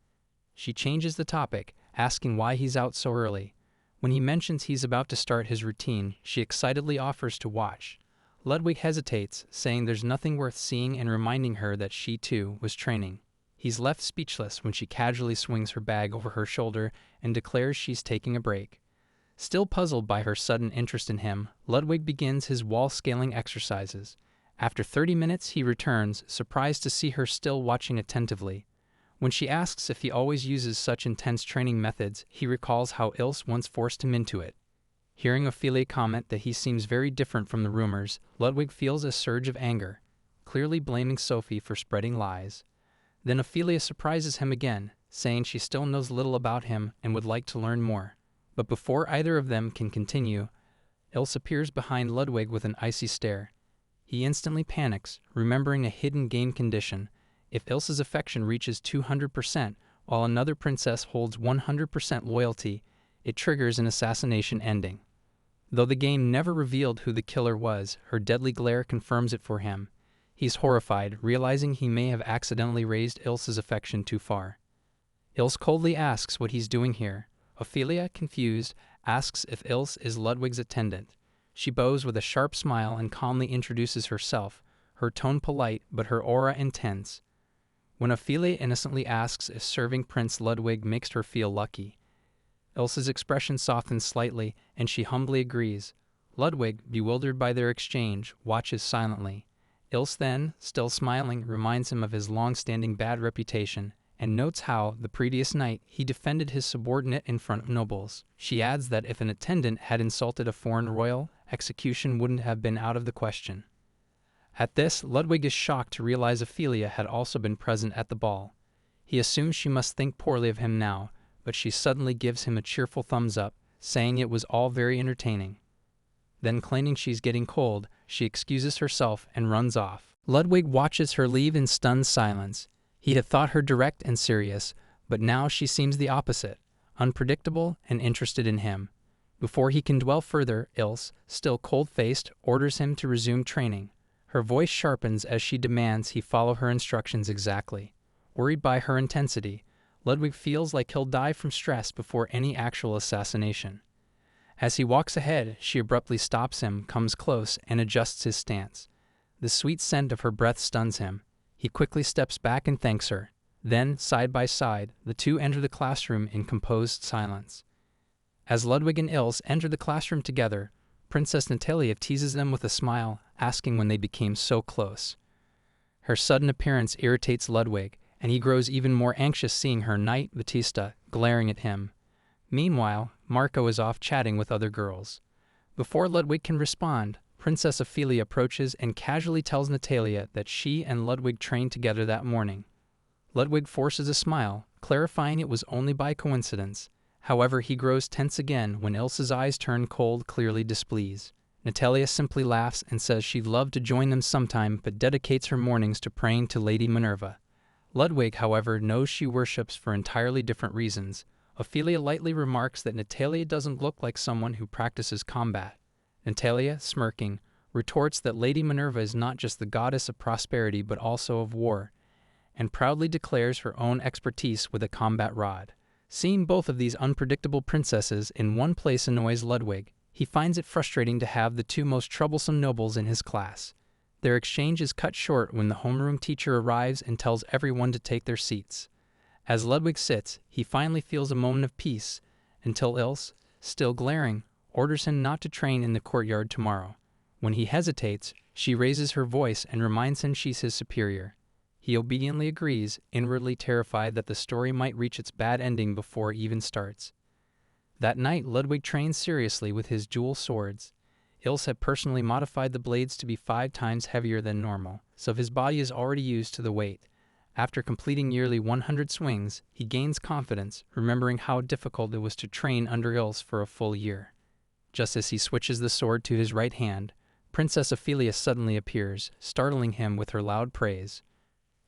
She changes the topic, asking why he's out so early. When he mentions he's about to start his routine, she excitedly offers to watch. Ludwig hesitates, saying there's nothing worth seeing and reminding her that she, too, was training. He's left speechless when she casually swings her bag over her shoulder and declares she's taking a break. Still puzzled by her sudden interest in him, Ludwig begins his wall-scaling exercises. After 30 minutes, he returns, surprised to see her still watching attentively. When she asks if he always uses such intense training methods, he recalls how Ilse once forced him into it. Hearing Ophelia comment that he seems very different from the rumors, Ludwig feels a surge of anger, clearly blaming Sophie for spreading lies. Then Ophelia surprises him again, saying she still knows little about him and would like to learn more. But before either of them can continue, Ilse appears behind Ludwig with an icy stare. He instantly panics, remembering a hidden game condition. If Ilse's affection reaches 200%, while another princess holds 100% loyalty, it triggers an assassination ending. Though the game never revealed who the killer was, her deadly glare confirms it for him. He's horrified, realizing he may have accidentally raised Ilse's affection too far. Ilse coldly asks what he's doing here. Ophelia, confused, asks if Ilse is Ludwig's attendant. She bows with a sharp smile and calmly introduces herself, her tone polite but her aura intense. When Ophelia innocently asks if serving Prince Ludwig makes her feel lucky, Ilse's expression softens slightly and she humbly agrees. Ludwig, bewildered by their exchange, watches silently. Ilse then, still smiling, reminds him of his long-standing bad reputation and notes how, the previous night, he defended his subordinate in front of nobles. She adds that if an attendant had insulted a foreign royal, execution wouldn't have been out of the question. At this, Ludwig is shocked to realize Ophelia had also been present at the ball. He assumes she must think poorly of him now, but she suddenly gives him a cheerful thumbs up, saying it was all very entertaining. Then, claiming she's getting cold, she excuses herself and runs off. Ludwig watches her leave in stunned silence. He had thought her direct and serious, but now she seems the opposite, unpredictable and interested in him. Before he can dwell further, Ilse, still cold-faced, orders him to resume training. Her voice sharpens as she demands he follow her instructions exactly. Worried by her intensity, Ludwig feels like he'll die from stress before any actual assassination. As he walks ahead, she abruptly stops him, comes close, and adjusts his stance. The sweet scent of her breath stuns him. He quickly steps back and thanks her. Then, side by side, the two enter the classroom in composed silence. As Ludwig and Ilse enter the classroom together, Princess Ailia teases them with a smile, asking when they became so close. Her sudden appearance irritates Ludwig, and he grows even more anxious seeing her knight, Batista, glaring at him. Meanwhile, Marco is off chatting with other girls. Before Ludwig can respond, Princess Ophelia approaches and casually tells Natalia that she and Ludwig trained together that morning. Ludwig forces a smile, clarifying it was only by coincidence. However, he grows tense again when Ilse's eyes turn cold, clearly displeased. Natalia simply laughs and says she'd love to join them sometime, but dedicates her mornings to praying to Lady Minerva. Ludwig, however, knows she worships for entirely different reasons. Ophelia lightly remarks that Natalia doesn't look like someone who practices combat. Natalia, smirking, retorts that Lady Minerva is not just the goddess of prosperity but also of war, and proudly declares her own expertise with a combat rod. Seeing both of these unpredictable princesses in one place annoys Ludwig. He finds it frustrating to have the two most troublesome nobles in his class. Their exchange is cut short when the homeroom teacher arrives and tells everyone to take their seats. As Ludwig sits, he finally feels a moment of peace, until Ilse, still glaring, orders him not to train in the courtyard tomorrow. When he hesitates, she raises her voice and reminds him she's his superior. He obediently agrees, inwardly terrified that the story might reach its bad ending before it even starts. That night, Ludwig trains seriously with his dual swords. Ilse had personally modified the blades to be 5 times heavier than normal, so his body is already used to the weight. After completing nearly 100 swings, he gains confidence, remembering how difficult it was to train under Ilse for a full year. Just as he switches the sword to his right hand, Princess Ophelia suddenly appears, startling him with her loud praise.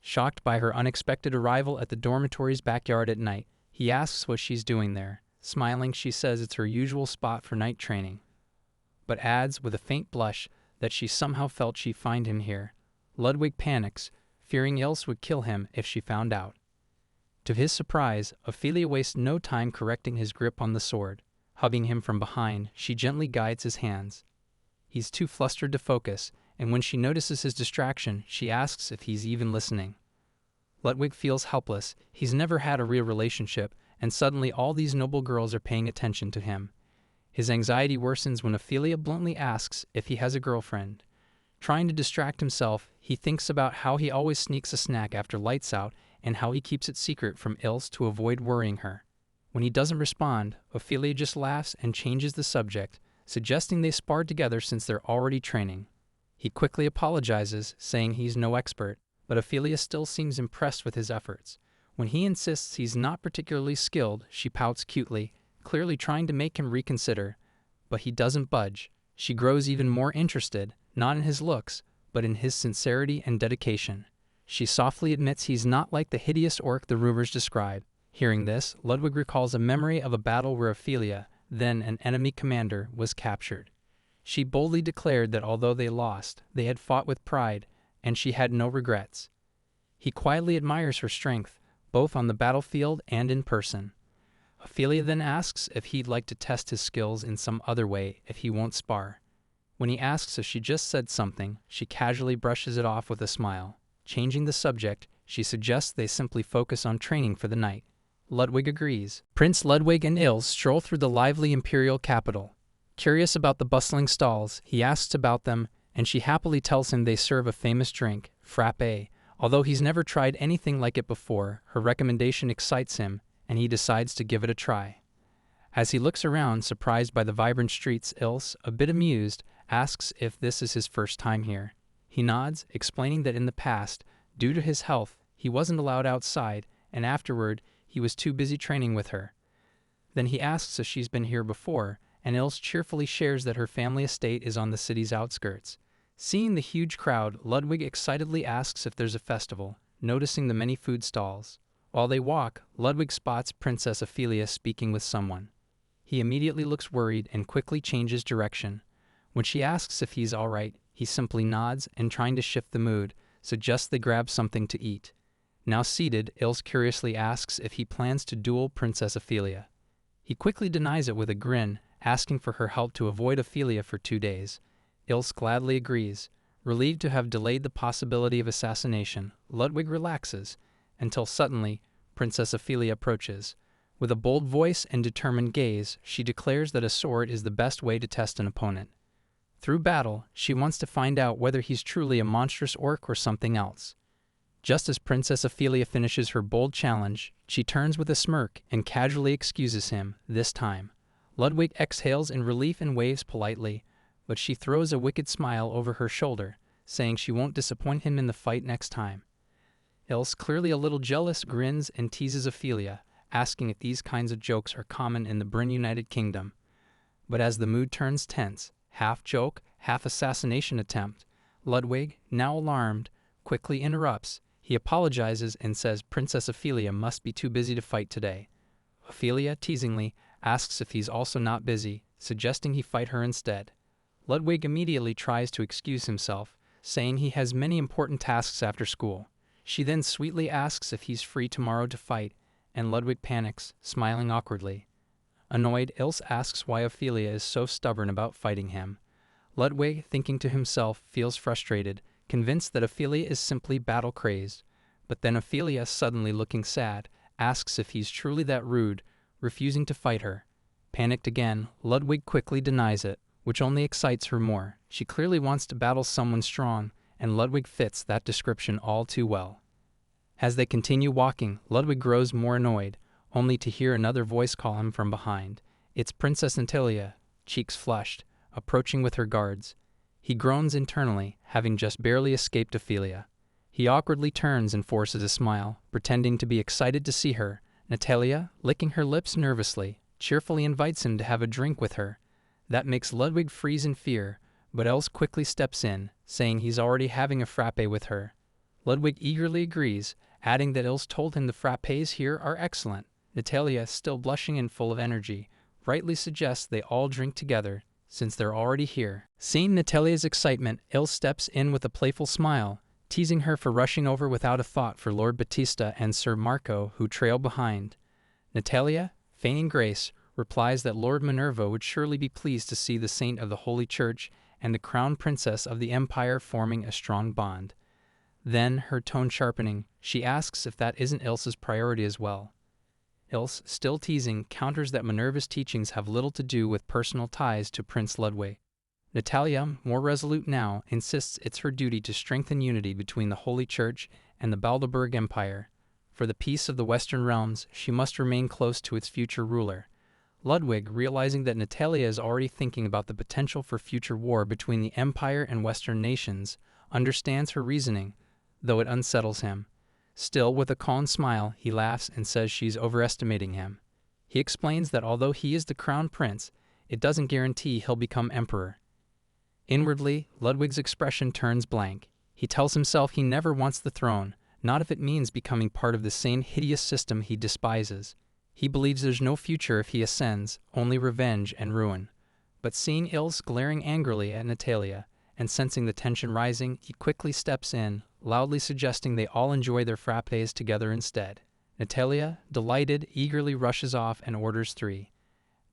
Shocked by her unexpected arrival at the dormitory's backyard at night, he asks what she's doing there. Smiling, she says it's her usual spot for night training, but adds with a faint blush that she somehow felt she'd find him here. Ludwig panics, fearing Ilse would kill him if she found out. To his surprise, Ophelia wastes no time correcting his grip on the sword. Hugging him from behind, she gently guides his hands. He's too flustered to focus, and when she notices his distraction, she asks if he's even listening. Ludwig feels helpless. He's never had a real relationship, and suddenly all these noble girls are paying attention to him. His anxiety worsens when Ophelia bluntly asks if he has a girlfriend. Trying to distract himself, he thinks about how he always sneaks a snack after lights out and how he keeps it secret from Ilse to avoid worrying her. When he doesn't respond, Ophelia just laughs and changes the subject, suggesting they sparred together since they're already training. He quickly apologizes, saying he's no expert, but Ophelia still seems impressed with his efforts. When he insists he's not particularly skilled, she pouts cutely, clearly trying to make him reconsider. But he doesn't budge. She grows even more interested, not in his looks, but in his sincerity and dedication. She softly admits he's not like the hideous orc the rumors describe. Hearing this, Ludwig recalls a memory of a battle where Ophelia, then an enemy commander, was captured. She boldly declared that although they lost, they had fought with pride, and she had no regrets. He quietly admires her strength, both on the battlefield and in person. Ophelia then asks if he'd like to test his skills in some other way if he won't spar. When he asks if she just said something, she casually brushes it off with a smile. Changing the subject, she suggests they simply focus on training for the night. Ludwig agrees. Prince Ludwig and Ilse stroll through the lively imperial capital. Curious about the bustling stalls, he asks about them, and she happily tells him they serve a famous drink, frappe. Although he's never tried anything like it before, her recommendation excites him, and he decides to give it a try. As he looks around, surprised by the vibrant streets, Ilse, a bit amused, asks if this is his first time here. He nods, explaining that in the past, due to his health, he wasn't allowed outside, and afterward, he was too busy training with her. Then he asks if she's been here before, and Ilse cheerfully shares that her family estate is on the city's outskirts. Seeing the huge crowd, Ludwig excitedly asks if there's a festival, noticing the many food stalls. While they walk, Ludwig spots Princess Ailia speaking with someone. He immediately looks worried and quickly changes direction. When she asks if he's all right, he simply nods and, trying to shift the mood, suggests they grab something to eat. Now seated, Ilse curiously asks if he plans to duel Princess Ailia. He quickly denies it with a grin, asking for her help to avoid Ophelia for 2 days. Ilse gladly agrees. Relieved to have delayed the possibility of assassination, Ludwig relaxes, until suddenly, Princess Ailia approaches. With a bold voice and determined gaze, she declares that a sword is the best way to test an opponent. Through battle, she wants to find out whether he's truly a monstrous orc or something else. Just as Princess Ailia finishes her bold challenge, she turns with a smirk and casually excuses him, this time. Ludwig exhales in relief and waves politely, but she throws a wicked smile over her shoulder, saying she won't disappoint him in the fight next time. Ilse, clearly a little jealous, grins and teases Ophelia, asking if these kinds of jokes are common in the Bryn United Kingdom. But as the mood turns tense, half joke, half assassination attempt, Ludwig, now alarmed, quickly interrupts. He apologizes and says Princess Ailia must be too busy to fight today. Ophelia, teasingly, asks if he's also not busy, suggesting he fight her instead. Ludwig immediately tries to excuse himself, saying he has many important tasks after school. She then sweetly asks if he's free tomorrow to fight, and Ludwig panics, smiling awkwardly. Annoyed, Ilse asks why Ophelia is so stubborn about fighting him. Ludwig, thinking to himself, feels frustrated, convinced that Ophelia is simply battle-crazed. But then Ophelia, suddenly looking sad, asks if he's truly that rude, refusing to fight her. Panicked again, Ludwig quickly denies it, which only excites her more. She clearly wants to battle someone strong, and Ludwig fits that description all too well. As they continue walking, Ludwig grows more annoyed, only to hear another voice call him from behind. It's Princess Ailia, cheeks flushed, approaching with her guards. He groans internally, having just barely escaped Ophelia. He awkwardly turns and forces a smile, pretending to be excited to see her. Natalia, licking her lips nervously, cheerfully invites him to have a drink with her. That makes Ludwig freeze in fear, but Ilse quickly steps in, saying he's already having a frappe with her. Ludwig eagerly agrees, adding that Ilse told him the frappes here are excellent. Natalia, still blushing and full of energy, rightly suggests they all drink together, since they're already here. Seeing Natalia's excitement, Ilse steps in with a playful smile, teasing her for rushing over without a thought for Lord Battista and Sir Marco, who trail behind. Natalia, feigning grace, replies that Lord Minerva would surely be pleased to see the saint of the Holy Church and the crown princess of the Empire forming a strong bond. Then, her tone sharpening, she asks if that isn't Ilse's priority as well. Ilse, still teasing, counters that Minerva's teachings have little to do with personal ties to Prince Ludwig. Natalia, more resolute now, insists it's her duty to strengthen unity between the Holy Church and the Balderburg Empire. For the peace of the Western realms, she must remain close to its future ruler. Ludwig, realizing that Natalia is already thinking about the potential for future war between the Empire and Western nations, understands her reasoning, though it unsettles him. Still, with a calm smile, he laughs and says she's overestimating him. He explains that although he is the crown prince, it doesn't guarantee he'll become emperor. Inwardly, Ludwig's expression turns blank. He tells himself he never wants the throne, not if it means becoming part of the same hideous system he despises. He believes there's no future if he ascends, only revenge and ruin. But seeing Ilse glaring angrily at Natalia, and sensing the tension rising, he quickly steps in, loudly suggesting they all enjoy their frappes together instead. Natalia, delighted, eagerly rushes off and orders 3.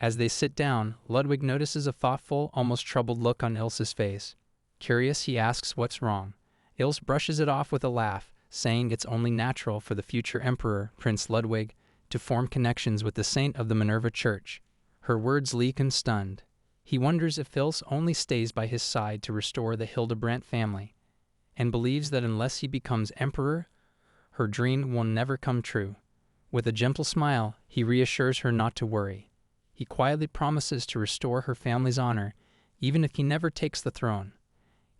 As they sit down, Ludwig notices a thoughtful, almost troubled look on Ilse's face. Curious, he asks what's wrong. Ilse brushes it off with a laugh, saying it's only natural for the future emperor, Prince Ludwig, to form connections with the saint of the Minerva Church. Her words leave him stunned. He wonders if Ilse only stays by his side to restore the Hildebrandt family, and believes that unless he becomes emperor, her dream will never come true. With a gentle smile, he reassures her not to worry. He quietly promises to restore her family's honor, even if he never takes the throne.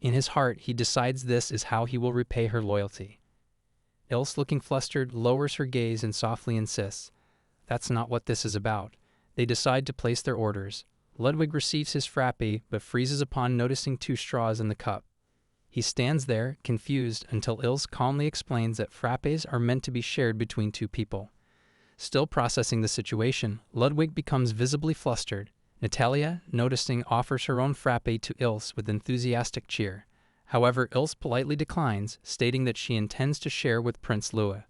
In his heart, he decides this is how he will repay her loyalty. Ilse, looking flustered, lowers her gaze and softly insists, "That's not what this is about." They decide to place their orders. Ludwig receives his frappe, but freezes upon noticing 2 straws in the cup. He stands there, confused, until Ilse calmly explains that frappes are meant to be shared between 2 people. Still processing the situation, Ludwig becomes visibly flustered. Natalia, noticing, offers her own frappe to Ilse with enthusiastic cheer. However, Ilse politely declines, stating that she intends to share with Prince Louis.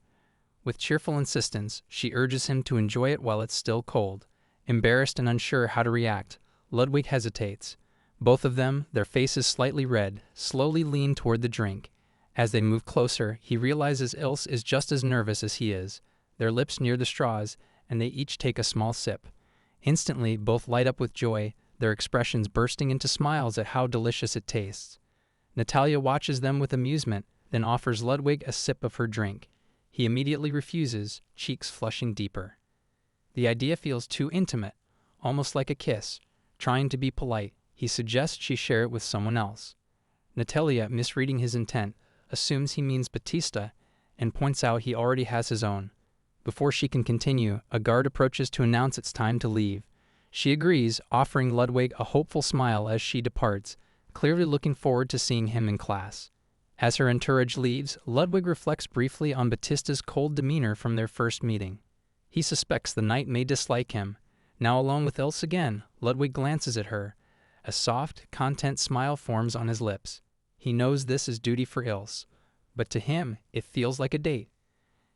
With cheerful insistence, she urges him to enjoy it while it's still cold. Embarrassed and unsure how to react, Ludwig hesitates. Both of them, their faces slightly red, slowly lean toward the drink. As they move closer, he realizes Ilse is just as nervous as he is, their lips near the straws, and they each take a small sip. Instantly, both light up with joy, their expressions bursting into smiles at how delicious it tastes. Natalia watches them with amusement, then offers Ludwig a sip of her drink. He immediately refuses, cheeks flushing deeper. The idea feels too intimate, almost like a kiss. Trying to be polite, he suggests she share it with someone else. Natalia, misreading his intent, assumes he means Battista and points out he already has his own. Before she can continue, a guard approaches to announce it's time to leave. She agrees, offering Ludwig a hopeful smile as she departs, clearly looking forward to seeing him in class. As her entourage leaves, Ludwig reflects briefly on Battista's cold demeanor from their first meeting. He suspects the knight may dislike him. Now alone with Ilse again, Ludwig glances at her. A soft, content smile forms on his lips. He knows this is duty for Ilse, but to him it feels like a date.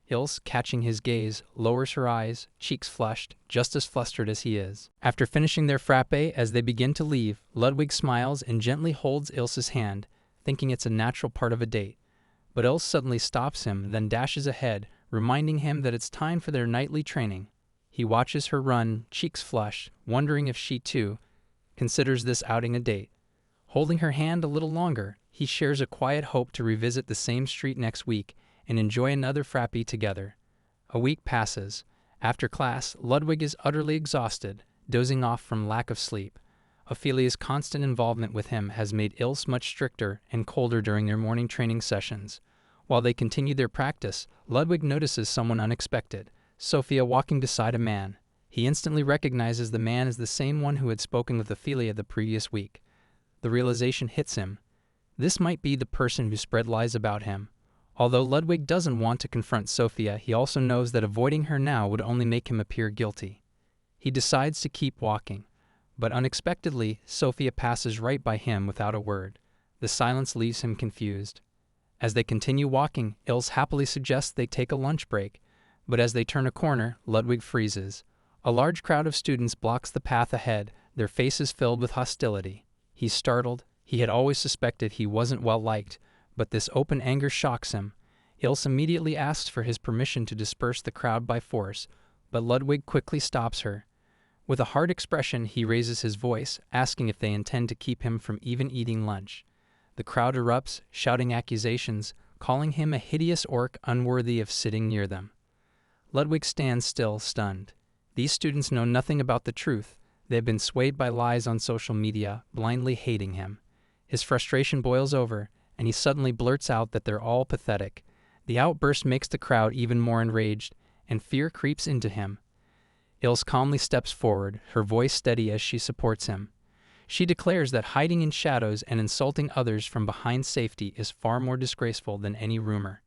Ilse, catching his gaze, lowers her eyes, cheeks flushed, just as flustered as he is. After finishing their frappe, as they begin to leave, Ludwig smiles and gently holds Ilse's hand, thinking it's a natural part of a date. But Ilse suddenly stops him, then dashes ahead, reminding him that it's time for their nightly training. He watches her run, cheeks flushed, wondering if she, too, considers this outing a date. Holding her hand a little longer, he shares a quiet hope to revisit the same street next week and enjoy another frappe together. A week passes. After class, Ludwig is utterly exhausted, dozing off from lack of sleep. Ophelia's constant involvement with him has made Ilse much stricter and colder during their morning training sessions. While they continue their practice, Ludwig notices someone unexpected, Sophia walking beside a man. He instantly recognizes the man as the same one who had spoken with Ophelia the previous week. The realization hits him. This might be the person who spread lies about him. Although Ludwig doesn't want to confront Sophia, he also knows that avoiding her now would only make him appear guilty. He decides to keep walking, but unexpectedly, Sophia passes right by him without a word. The silence leaves him confused. As they continue walking, Ilse happily suggests they take a lunch break, but as they turn a corner, Ludwig freezes. A large crowd of students blocks the path ahead, their faces filled with hostility. He's startled. He had always suspected he wasn't well liked, but this open anger shocks him. Ilse immediately asks for his permission to disperse the crowd by force, but Ludwig quickly stops her. With a hard expression, he raises his voice, asking if they intend to keep him from even eating lunch. The crowd erupts, shouting accusations, calling him a hideous orc unworthy of sitting near them. Ludwig stands still, stunned. These students know nothing about the truth. They have been swayed by lies on social media, blindly hating him. His frustration boils over, and he suddenly blurts out that they're all pathetic. The outburst makes the crowd even more enraged, and fear creeps into him. Ilse calmly steps forward, her voice steady as she supports him. She declares that hiding in shadows and insulting others from behind safety is far more disgraceful than any rumor.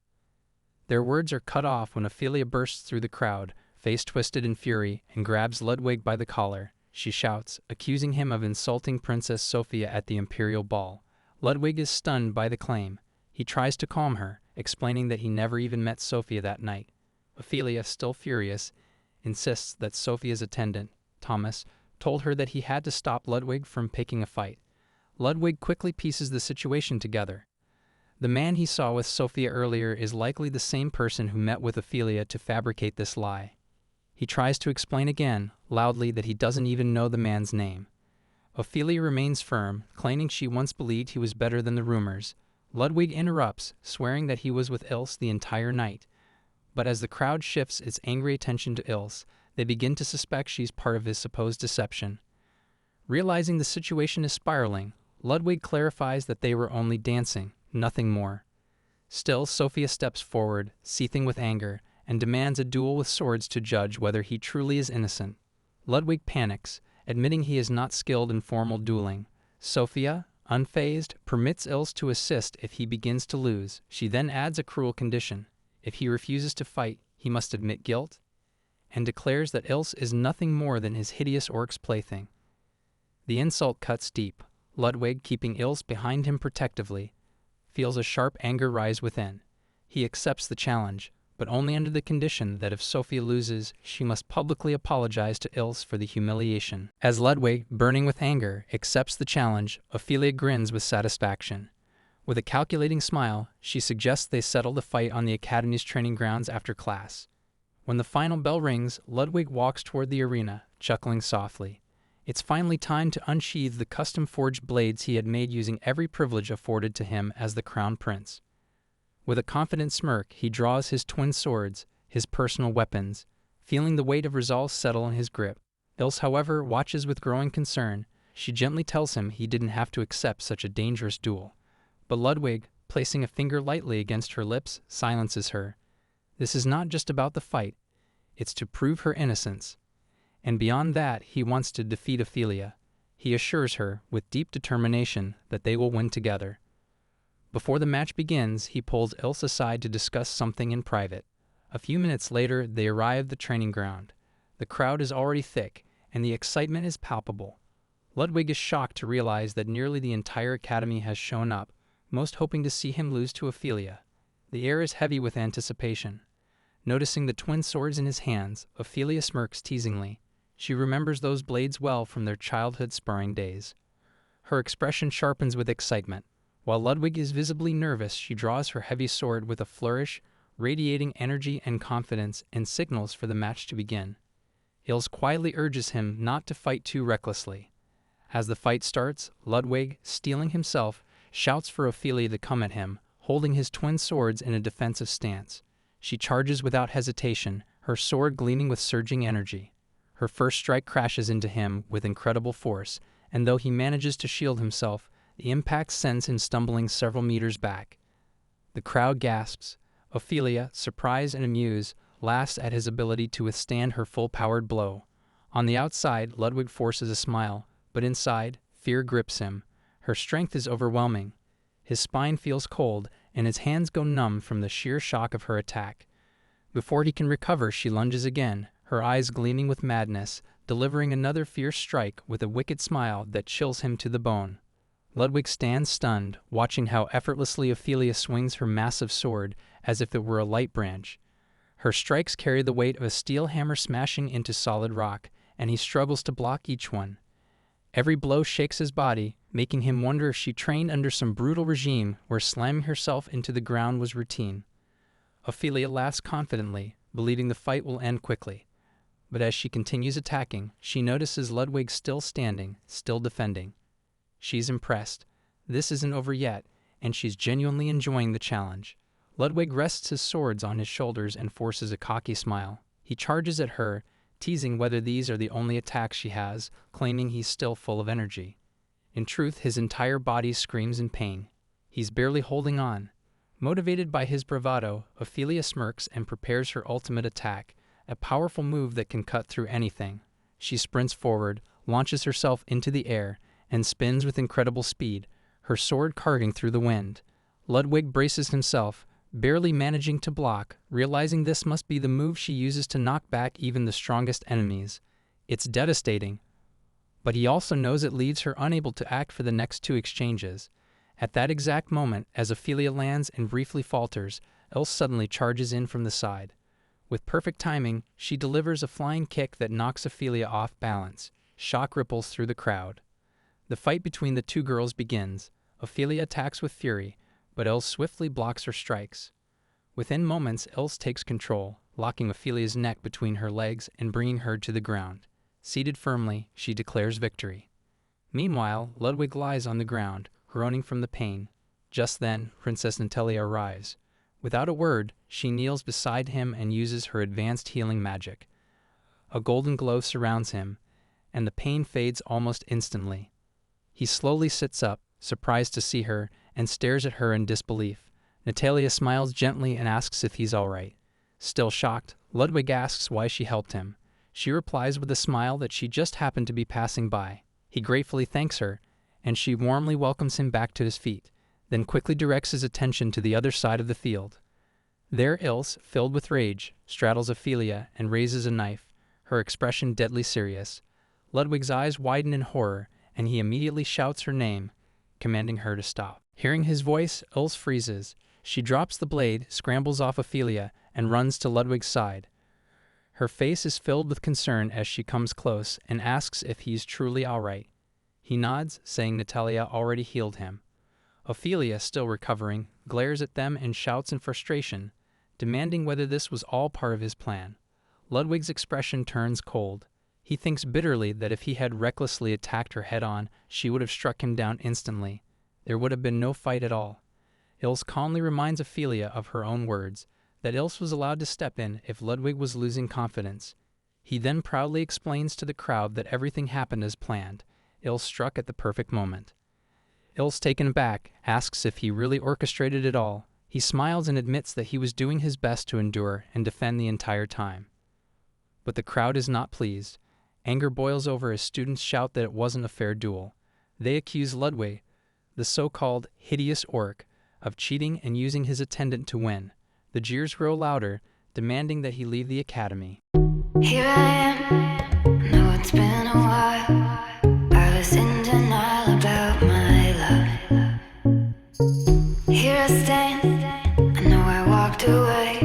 Their words are cut off when Ophelia bursts through the crowd, face twisted in fury, and grabs Ludwig by the collar. She shouts, accusing him of insulting Princess Sophia at the imperial ball. Ludwig is stunned by the claim. He tries to calm her, explaining that he never even met Sophia that night. Ophelia, still furious, insists that Sophia's attendant, Thomas, told her that he had to stop Ludwig from picking a fight. Ludwig quickly pieces the situation together. The man he saw with Sophia earlier is likely the same person who met with Ophelia to fabricate this lie. He tries to explain again, loudly, that he doesn't even know the man's name. Ophelia remains firm, claiming she once believed he was better than the rumors. Ludwig interrupts, swearing that he was with Ilse the entire night. But as the crowd shifts its angry attention to Ilse, they begin to suspect she's part of his supposed deception. Realizing the situation is spiraling, Ludwig clarifies that they were only dancing, nothing more. Still, Sophia steps forward, seething with anger, and demands a duel with swords to judge whether he truly is innocent. Ludwig panics, admitting he is not skilled in formal dueling. Sophia, unfazed, permits Ilse to assist if he begins to lose. She then adds a cruel condition. If he refuses to fight, he must admit guilt, and declares that Ilse is nothing more than his hideous orc's plaything. The insult cuts deep. Ludwig, keeping Ilse behind him protectively, feels a sharp anger rise within. He accepts the challenge, but only under the condition that if Sophia loses, she must publicly apologize to Ilse for the humiliation. As Ludwig, burning with anger, accepts the challenge, Ophelia grins with satisfaction. With a calculating smile, she suggests they settle the fight on the Academy's training grounds after class. When the final bell rings, Ludwig walks toward the arena, chuckling softly. It's finally time to unsheathe the custom-forged blades he had made using every privilege afforded to him as the crown prince. With a confident smirk, he draws his twin swords, his personal weapons, feeling the weight of resolve settle in his grip. Ilse, however, watches with growing concern. She gently tells him he didn't have to accept such a dangerous duel. But Ludwig, placing a finger lightly against her lips, silences her. This is not just about the fight. It's to prove her innocence. And beyond that, he wants to defeat Ophelia. He assures her, with deep determination, that they will win together. Before the match begins, he pulls Ilse aside to discuss something in private. A few minutes later, they arrive at the training ground. The crowd is already thick, and the excitement is palpable. Ludwig is shocked to realize that nearly the entire academy has shown up, most hoping to see him lose to Ophelia. The air is heavy with anticipation. Noticing the twin swords in his hands, Ophelia smirks teasingly. She remembers those blades well from their childhood sparring days. Her expression sharpens with excitement. While Ludwig is visibly nervous, she draws her heavy sword with a flourish, radiating energy and confidence, and signals for the match to begin. Ilse quietly urges him not to fight too recklessly. As the fight starts, Ludwig, steeling himself, shouts for Ophelia to come at him, holding his twin swords in a defensive stance. She charges without hesitation, her sword gleaming with surging energy. Her first strike crashes into him with incredible force, and though he manages to shield himself, the impact sends him stumbling several meters back. The crowd gasps. Ophelia, surprised and amused, laughs at his ability to withstand her full-powered blow. On the outside, Ludwig forces a smile, but inside, fear grips him. Her strength is overwhelming. His spine feels cold, and his hands go numb from the sheer shock of her attack. Before he can recover, she lunges again, her eyes gleaming with madness, delivering another fierce strike with a wicked smile that chills him to the bone. Ludwig stands stunned, watching how effortlessly Ophelia swings her massive sword as if it were a light branch. Her strikes carry the weight of a steel hammer smashing into solid rock, and he struggles to block each one. Every blow shakes his body, making him wonder if she trained under some brutal regime where slamming herself into the ground was routine. Ophelia laughs confidently, believing the fight will end quickly. but as she continues attacking, she notices Ludwig still standing, still defending. She's impressed. This isn't over yet, and she's genuinely enjoying the challenge. Ludwig rests his swords on his shoulders and forces a cocky smile. He charges at her, teasing whether these are the only attacks she has, claiming he's still full of energy. In truth, his entire body screams in pain. He's barely holding on. Motivated by his bravado, Ophelia smirks and prepares her ultimate attack, a powerful move that can cut through anything. She sprints forward, launches herself into the air, and spins with incredible speed, her sword carving through the wind. Ludwig braces himself, barely managing to block, realizing this must be the move she uses to knock back even the strongest enemies. It's devastating, but he also knows it leaves her unable to act for the next two exchanges. At that exact moment, as Ophelia lands and briefly falters, Ilse suddenly charges in from the side. With perfect timing, she delivers a flying kick that knocks Ophelia off balance. Shock ripples through the crowd. The fight between the two girls begins. Ophelia attacks with fury, but Ilse swiftly blocks her strikes. Within moments, Ilse takes control, locking Ophelia's neck between her legs and bringing her to the ground. Seated firmly, she declares victory. Meanwhile, Ludwig lies on the ground, groaning from the pain. Just then, Princess Ailia arrives. Without a word, she kneels beside him and uses her advanced healing magic. A golden glow surrounds him, and the pain fades almost instantly. He slowly sits up, surprised to see her, and stares at her in disbelief. Natalia smiles gently and asks if he's all right. Still shocked, Ludwig asks why she helped him. She replies with a smile that she just happened to be passing by. He gratefully thanks her, and she warmly welcomes him back to his feet, then quickly directs his attention to the other side of the field. There Ilse, filled with rage, straddles Ophelia and raises a knife, her expression deadly serious. Ludwig's eyes widen in horror, and he immediately shouts her name, commanding her to stop. Hearing his voice, Ilse freezes. She drops the blade, scrambles off Ophelia, and runs to Ludwig's side. Her face is filled with concern as she comes close and asks if he's truly all right. He nods, saying Natalia already healed him. Ophelia, still recovering, glares at them and shouts in frustration, demanding whether this was all part of his plan. Ludwig's expression turns cold. He thinks bitterly that if he had recklessly attacked her head-on, she would have struck him down instantly. There would have been no fight at all. Ilse calmly reminds Ophelia of her own words, that Ilse was allowed to step in if Ludwig was losing confidence. He then proudly explains to the crowd that everything happened as planned. Ilse struck at the perfect moment. Ilse, taken aback, asks if he really orchestrated it all. He smiles and admits that he was doing his best to endure and defend the entire time. But the crowd is not pleased. Anger boils over as students shout that it wasn't a fair duel. They accuse Ludwig, the so-called hideous orc, of cheating and using his attendant to win. The jeers grow louder, demanding that he leave the academy. Here I am, know it's been a while. I was in denial about my love. Here I stand, I know I walked away.